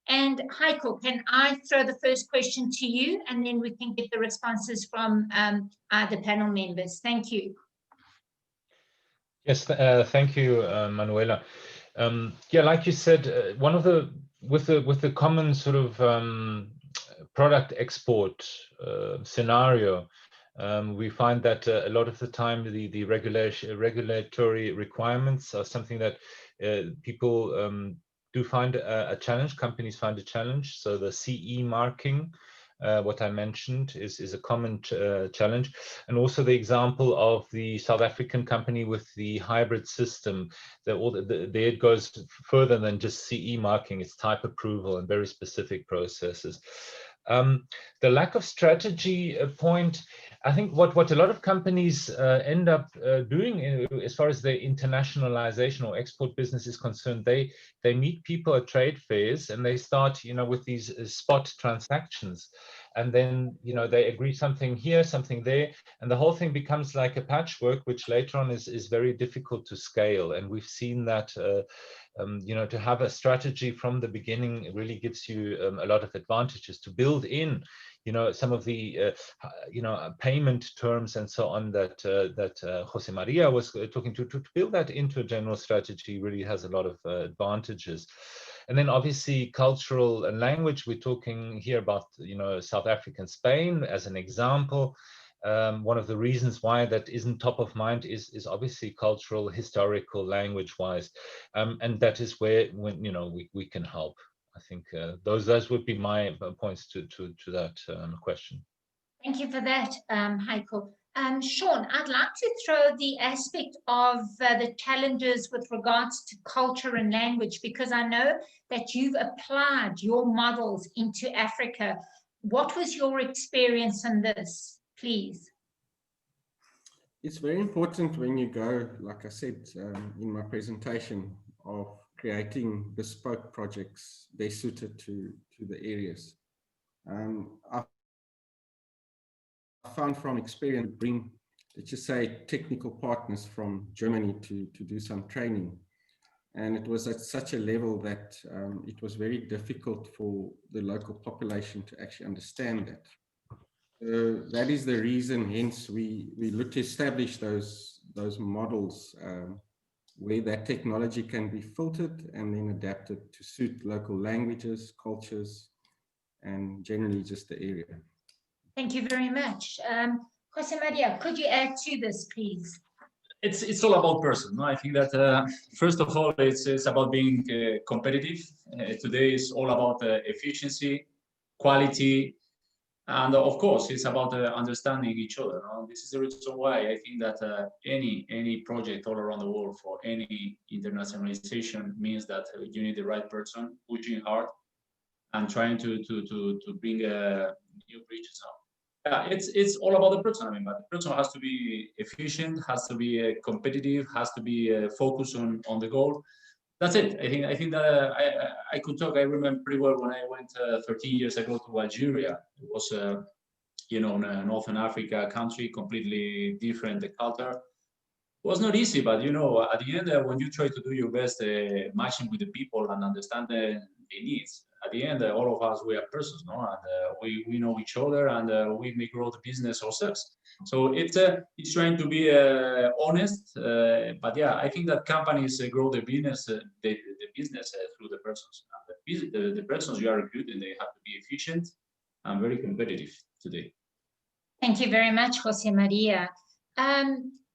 And Heiko, can I throw the first question to you, and then we can get the responses from the panel members. Thank you. Yes, thank you, Manuela. Yeah, like you said, one of the with the common sort of product export scenario, we find that a lot of the time the regulatory requirements are something that people do find a challenge. Companies find a challenge. So the CE marking, what I mentioned, is a common challenge. And also the example of the South African company with the hybrid system, there it goes further than just CE marking. It's type approval and very specific processes. The lack of strategy point, I think what a lot of companies end up doing as far as their internationalization or export business is concerned, they meet people at trade fairs and they start, with these spot transactions. And then, they agree something here, something there, and the whole thing becomes like a patchwork, which later on is very difficult to scale. And we've seen that, to have a strategy from the beginning, it really gives you a lot of advantages to build in, some of the, payment terms and so on that Jose Maria was talking to build that into a general strategy really has a lot of advantages. And then obviously cultural and language, we're talking here about, South Africa and Spain as an example. One of the reasons why that isn't top of mind is obviously cultural, historical, language-wise, and that is where we can help. I think those would be my points to that question. Thank you for that, Heiko. Shaun, I'd like to throw the aspect of the challenges with regards to culture and language, because I know that you've applied your models into Africa. What was your experience in this, please? It's very important when you go, like I said in my presentation, of creating bespoke projects best suited to the areas. I found from experience, bring, let's just say, technical partners from Germany to do some training. And it was at such a level that it was very difficult for the local population to actually understand that. That is the reason, hence, we look to establish those models where that technology can be filtered and then adapted to suit local languages, cultures, and generally just the area. Thank you very much. Jose Maria, could you add to this, please? It's all about person. No? I think that first of all, it's about being competitive. Today is all about efficiency, quality, and of course, it's about understanding each other. No? This is the reason why I think that any project all around the world for any internationalization means that you need the right person pushing hard and trying to bring new bridges up. Yeah, it's all about the person. I mean, but the person has to be efficient, has to be competitive, has to be focused on the goal. That's it. I think that I could talk. I remember pretty well when I went 13 years ago to Algeria. It was a Northern Africa country, completely different the culture. was not easy, but you know, at the end, when you try to do your best matching with the people and understand the needs, at the end, all of us, we are persons, no? And we know each other, and we may grow the business ourselves. So it's trying to be honest, but yeah, I think that companies grow the business, the business through the persons. And the persons you are recruiting, they have to be efficient and very competitive today. Thank you very much, Jose Maria.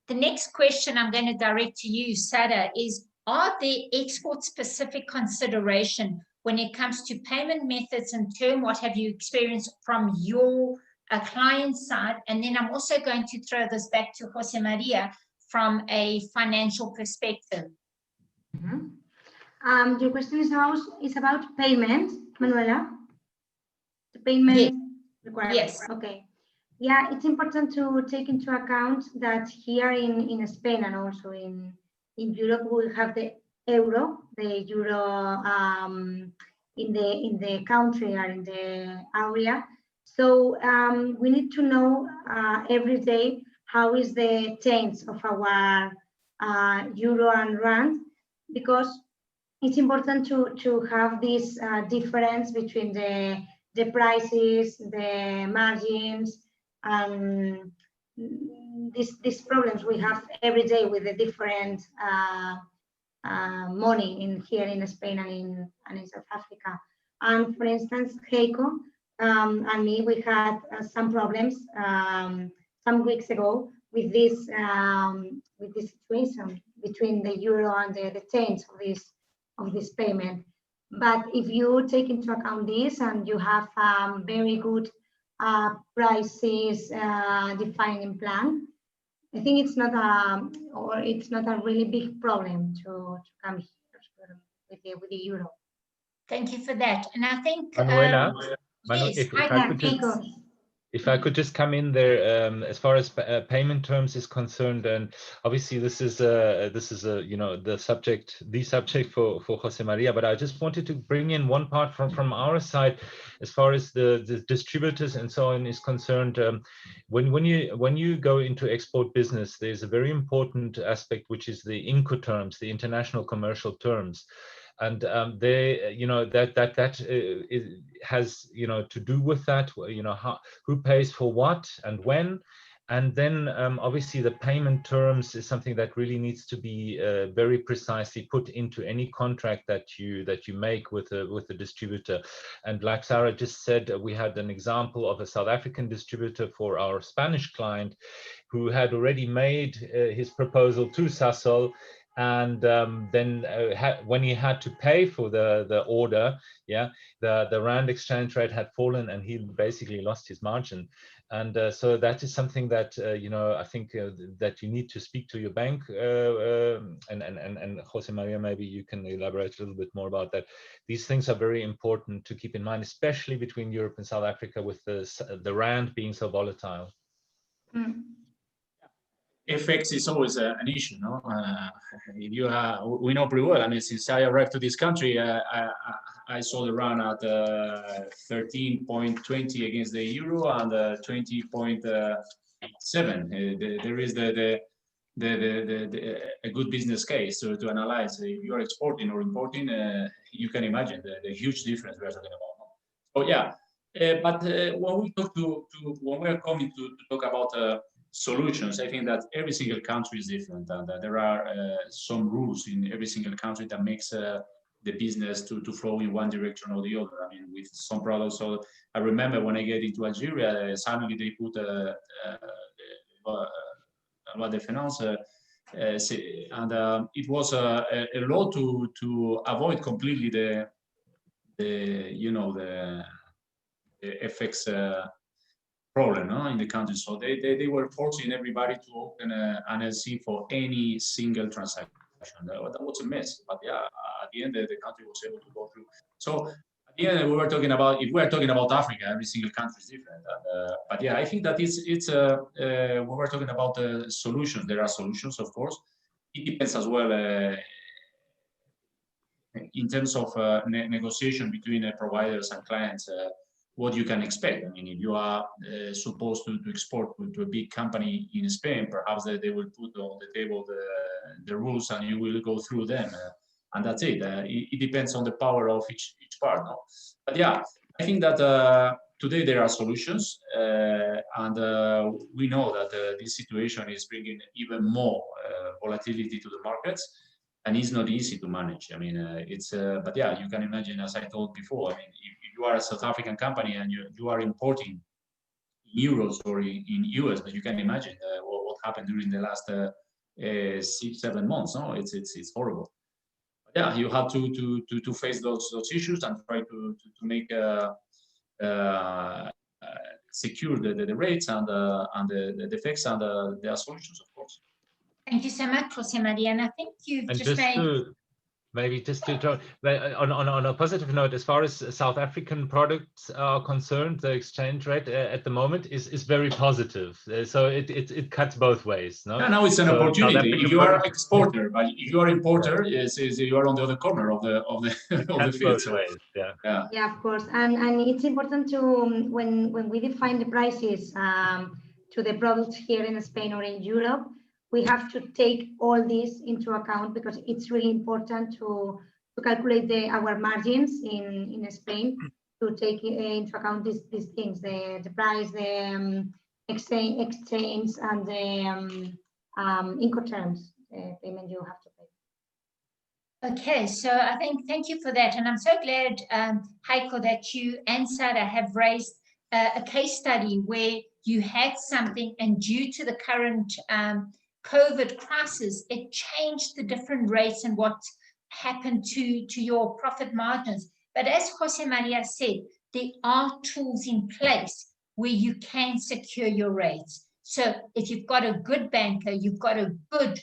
The next question I'm going to direct to you, Sara, is, are there export-specific consideration when it comes to payment methods and term? What have you experienced from your client side? And then I'm also going to throw this back to Jose Maria from a financial perspective. Your question is about payment, Manuela? The payment Yes. requirement. Yes. Okay. Yeah, it's important to take into account that here in Spain and also in Europe, we have the euro in the country or in the area. So we need to know every day how is the change of our euro and rand, because it's important to have this difference between the prices, the margins, and these problems we have every day with the different money here in Spain and in South Africa. And for instance, Heiko and me, we had some problems some weeks ago with this situation between the euro and the change of this payment. But if you take into account this and you have very good prices defining plan, I think it's not a really big problem to come here with the euro. Thank you for that. And I think Manuela, yes, if I could just come in there, as far as payment terms is concerned, and obviously this is you know, the subject for Jose Maria, but I just wanted to bring in one part from our side, as far as the distributors and so on is concerned. When you go into export business, there's a very important aspect, which is the Incoterms, the international commercial terms. And they, you know, that has, you know, to do with that, you know, who pays for what and when, and then obviously the payment terms is something that really needs to be very precisely put into any contract that you make with the distributor. And like Sara just said, we had an example of a South African distributor for our Spanish client, who had already made his proposal to Sasol. And then when he had to pay for the order, yeah, the rand exchange rate had fallen, and he basically lost his margin. And so that is something that you know, I think that you need to speak to your bank. And Jose Maria, maybe you can elaborate a little bit more about that. These things are very important to keep in mind, especially between Europe and South Africa, with the rand being so volatile. FX is always an issue, no? If you we know pretty well. I mean, since I arrived to this country, I saw the rand at 13.20 against the euro and 20.7. There is a good business case to analyze. If you are exporting or importing, you can imagine the huge difference we are talking about. So yeah, but when we talk when we are coming to talk about solutions, I think that every single country is different, and there are some rules in every single country that makes the business to flow in one direction or the other. I mean, with some products. So I remember when I get into Algeria, suddenly they put loi de finance, and it was a law to avoid completely the you know, the FX problem, no, in the country. So they were forcing everybody to open an LC for any single transaction. That was a mess, but yeah, at the end the country was able to go through. So at the end, if we're talking about Africa, every single country is different. But yeah, I think that it's when we're talking about solutions, there are solutions, of course. It depends as well in terms of negotiation between providers and clients. what you can expect. I mean, if you are supposed to export to a big company in Spain, perhaps they will put on the table the rules and you will go through them. And that's it. It depends on the power of each part. No? But yeah, I think that today there are solutions, and we know that this situation is bringing even more volatility to the markets, and it's not easy to manage. I mean, but yeah, you can imagine, as I told before, I mean, if you are a South African company and you are importing euros or in US, but you can imagine what happened during the last 6-7 months. No, it's horrible. Yeah, you have to face those issues and try to make secure the rates and the effects and their solutions, of course. Thank you so much, Jose Maria. And I think you've just made... Maybe just to talk, on a positive note, as far as South African products are concerned, the exchange rate at the moment is very positive. So it cuts both ways. No, yeah, now it's an opportunity. If you are an exporter, but if you are importer, yes, you are on the other corner of the field. Both ways. Yeah, of course. And it's important to when we define the prices to the products here in Spain or in Europe, we have to take all this into account, because it's really important to calculate our margins in Spain, to take into account these things, the price, the exchange, and the Incoterms payment you have to pay. Okay, so I think thank you for that, and I'm so glad, Heiko, that you and Sara have raised a case study where you had something, and due to the current COVID crisis, it changed the different rates and what happened to your profit margins. But as Jose Maria said, there are tools in place where you can secure your rates. So if you've got a good banker, you've got a good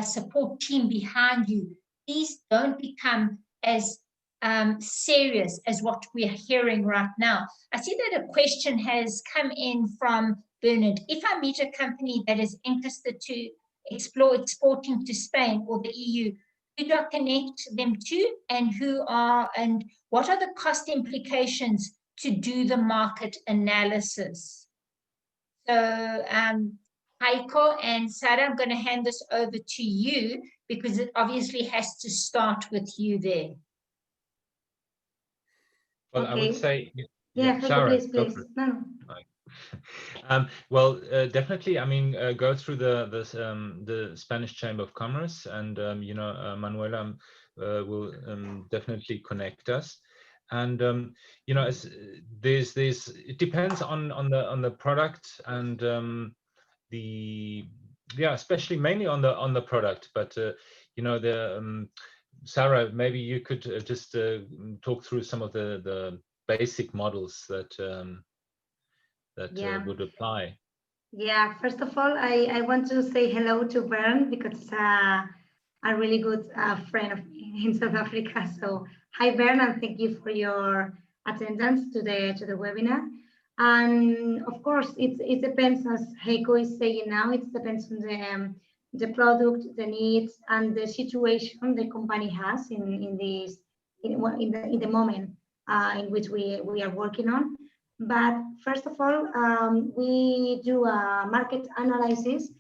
support team behind you, these don't become as serious as what we're hearing right now. I see that a question has come in from Bernard. If I meet a company that is interested to explore exporting to Spain or the EU, who do I connect them to, and what are the cost implications to do the market analysis? So Heiko and Sara, I'm going to hand this over to you, because it obviously has to start with you there. Well, okay. I would say, Sara, please. No. Well, definitely. I mean, go through the Spanish Chamber of Commerce, and Manuela will definitely connect us. And it depends on the product, and especially mainly on the product. But Sara, maybe you could just talk through some of the basic models that would apply. Yeah, first of all, I want to say hello to Bern, because it's a really good friend of me in South Africa. So hi, Bern, and thank you for your attendance to the webinar. And of course, it depends, as Heiko is saying now, it depends on the product, the needs, and the situation the company has in the moment in which we are working on. But first of all, we do a market analysis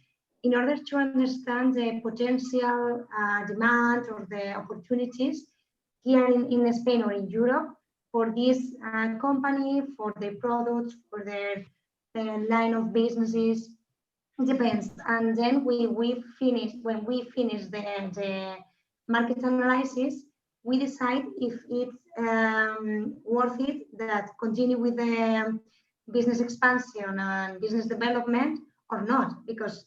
in order to understand the potential demand or the opportunities here in Spain or in Europe for this company, for their products, for their line of businesses. It depends. And then when we finish the market analysis, we decide if it's worth it that continue with the business expansion and business development or not, because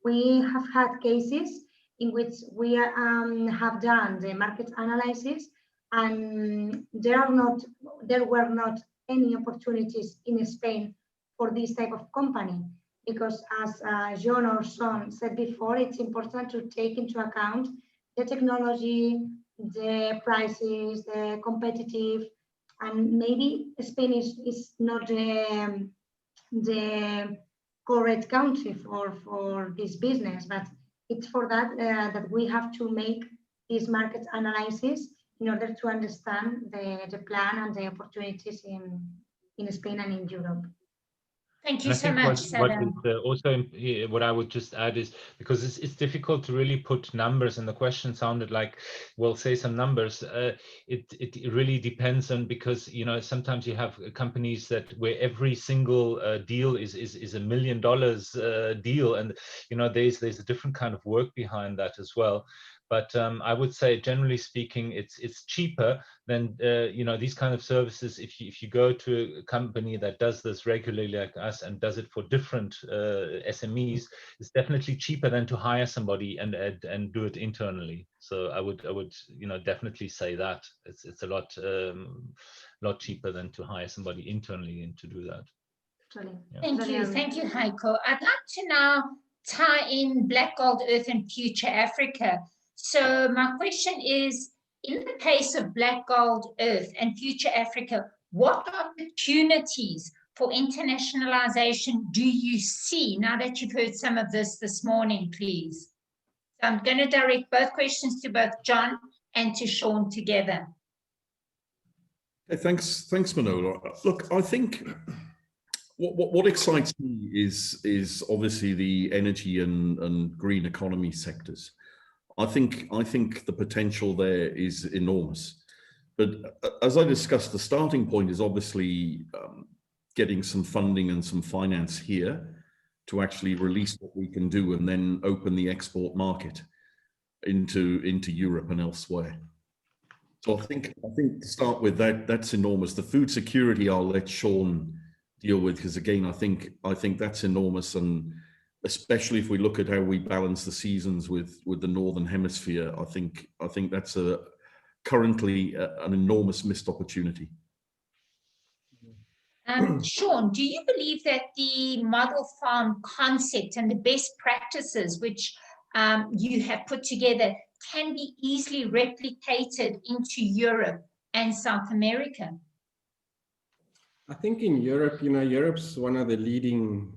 we have had cases in which we have done the market analysis and there were not any opportunities in Spain for this type of company, because as Shaun or Shaun said before, it's important to take into account the technology, the prices, the competitive, and maybe Spain is not the correct country for this business, but it's for that that we have to make this market analysis in order to understand the plan and the opportunities in Spain and in Europe. Thank you And I so think much, what Sara. is also what I would just add is, because it's difficult to really put numbers, and the question sounded like, well, say some numbers. It really depends on, because sometimes you have companies that where every single deal is $1 million deal, and there's a different kind of work behind that as well. But I would say, generally speaking, it's cheaper than these kind of services. If you go to a company that does this regularly like us and does it for different SMEs, it's definitely cheaper than to hire somebody and do it internally. So I would definitely say that it's a lot cheaper than to hire somebody internally and to do that. Yeah. Thank you, Heiko. I'd like to now tie in Black Gold Earth and Future Africa. So my question is, in the case of Black Gold Earth and Future Africa, what opportunities for internationalization do you see now that you've heard some of this morning, please? So I'm going to direct both questions to both John and to Shaun together. Hey, thanks, Manuela. Look, I think what excites me is obviously the energy and green economy sectors. I think the potential there is enormous. But as I discussed, the starting point is obviously getting some funding and some finance here to actually release what we can do and then open the export market into Europe and elsewhere. So I think to start with that's enormous. The food security I'll let Shaun deal with, because again I think that's enormous, and especially if we look at how we balance the seasons with the Northern Hemisphere, I think that's currently an enormous missed opportunity. Shaun, do you believe that the model farm concept and the best practices which you have put together can be easily replicated into Europe and South America? I think in Europe, Europe's one of the leading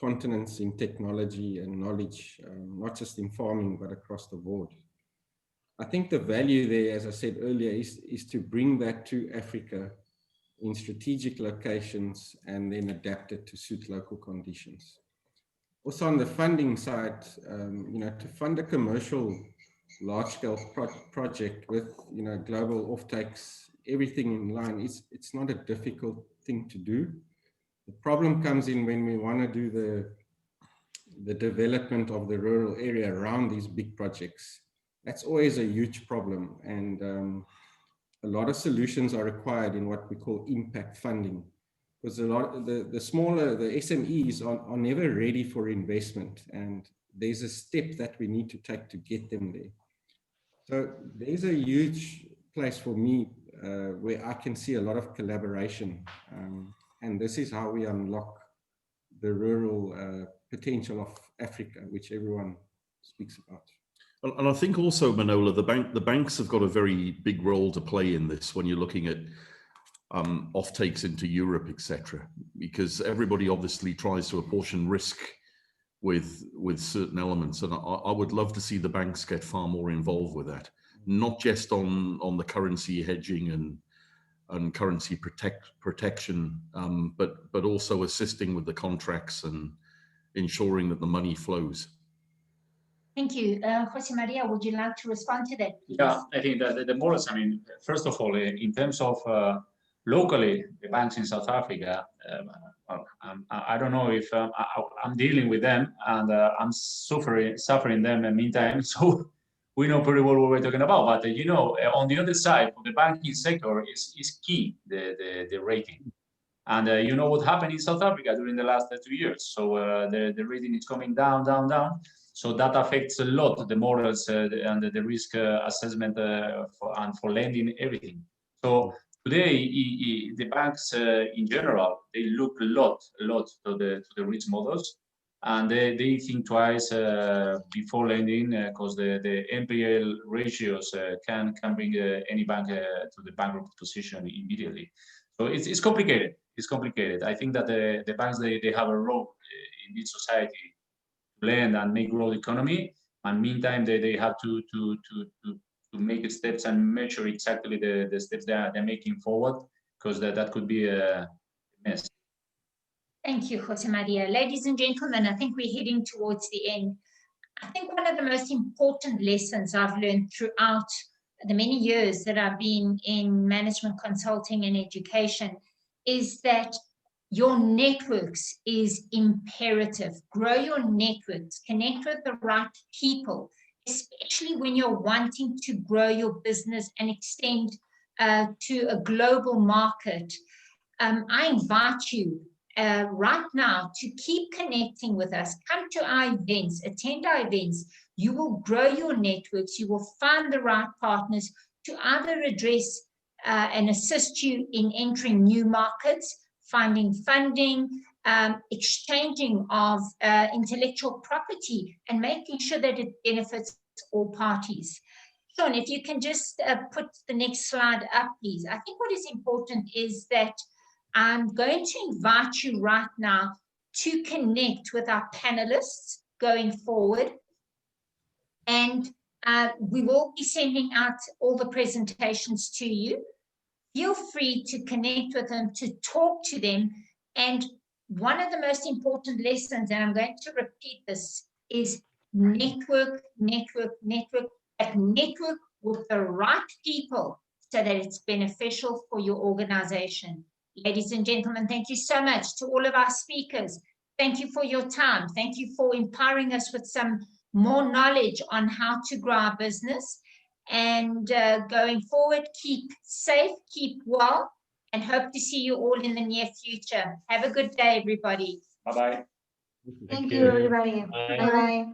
continents in technology and knowledge, not just in farming, but across the board. I think the value there, as I said earlier, is to bring that to Africa in strategic locations and then adapt it to suit local conditions. Also on the funding side, to fund a commercial large-scale project with, global offtakes, everything in line, it's not a difficult thing to do. The problem comes in when we want to do the development of the rural area around these big projects. That's always a huge problem, and a lot of solutions are required in what we call impact funding, because the smaller, the SMEs are never ready for investment, and there's a step that we need to take to get them there. So there's a huge place for me where I can see a lot of collaboration, and this is how we unlock the rural potential of Africa, which everyone speaks about. And I think also, Manuela, the banks have got a very big role to play in this when you're looking at offtakes into Europe, etc. Because everybody obviously tries to apportion risk with certain elements, and I would love to see the banks get far more involved with that, not just on the currency hedging and currency protection, but also assisting with the contracts and ensuring that the money flows. Thank you. Jose Maria, would you like to respond to that, please? Yeah, I think that the models, first of all, in terms of locally, the banks in South Africa, I don't know if I'm dealing with them, and I'm suffering them in the meantime, so we know pretty well what we're talking about. But on the other side, for the banking sector is key, the rating. And you know what happened in South Africa during the last 2 years. So the rating is coming down. So that affects a lot the models and the risk assessment for lending, everything. So today, the banks in general, they look a lot to the risk models, and they think twice before lending, because the NPL ratios can bring any bank to the bankrupt position immediately. So it's complicated. It's complicated. I think that the banks they have a role in this society to lend and make grow the economy, and meantime they have to make steps and measure exactly the steps they're making forward, because that could be Yes. Thank you, Jose Maria. Ladies and gentlemen, I think we're heading towards the end. I think one of the most important lessons I've learned throughout the many years that I've been in management consulting and education is that your networks is imperative. Grow your networks, connect with the right people, especially when you're wanting to grow your business and extend to a global market. I invite you right now to keep connecting with us. Come to our events, attend our events. You will grow your networks. You will find the right partners to either address and assist you in entering new markets, finding funding, exchanging of intellectual property, and making sure that it benefits all parties. Shaun, if you can just put the next slide up, please. I think what is important is that I'm going to invite you right now to connect with our panelists going forward. And we will be sending out all the presentations to you. Feel free to connect with them, to talk to them. And one of the most important lessons, and I'm going to repeat this, is network, network, network, but network with the right people so that it's beneficial for your organization. Ladies and gentlemen, thank you so much to all of our speakers. Thank you for your time. Thank you for empowering us with some more knowledge on how to grow our business. And going forward, keep safe, keep well, and hope to see you all in the near future. Have a good day, everybody. Bye-bye. Thank you, everybody. Bye-bye.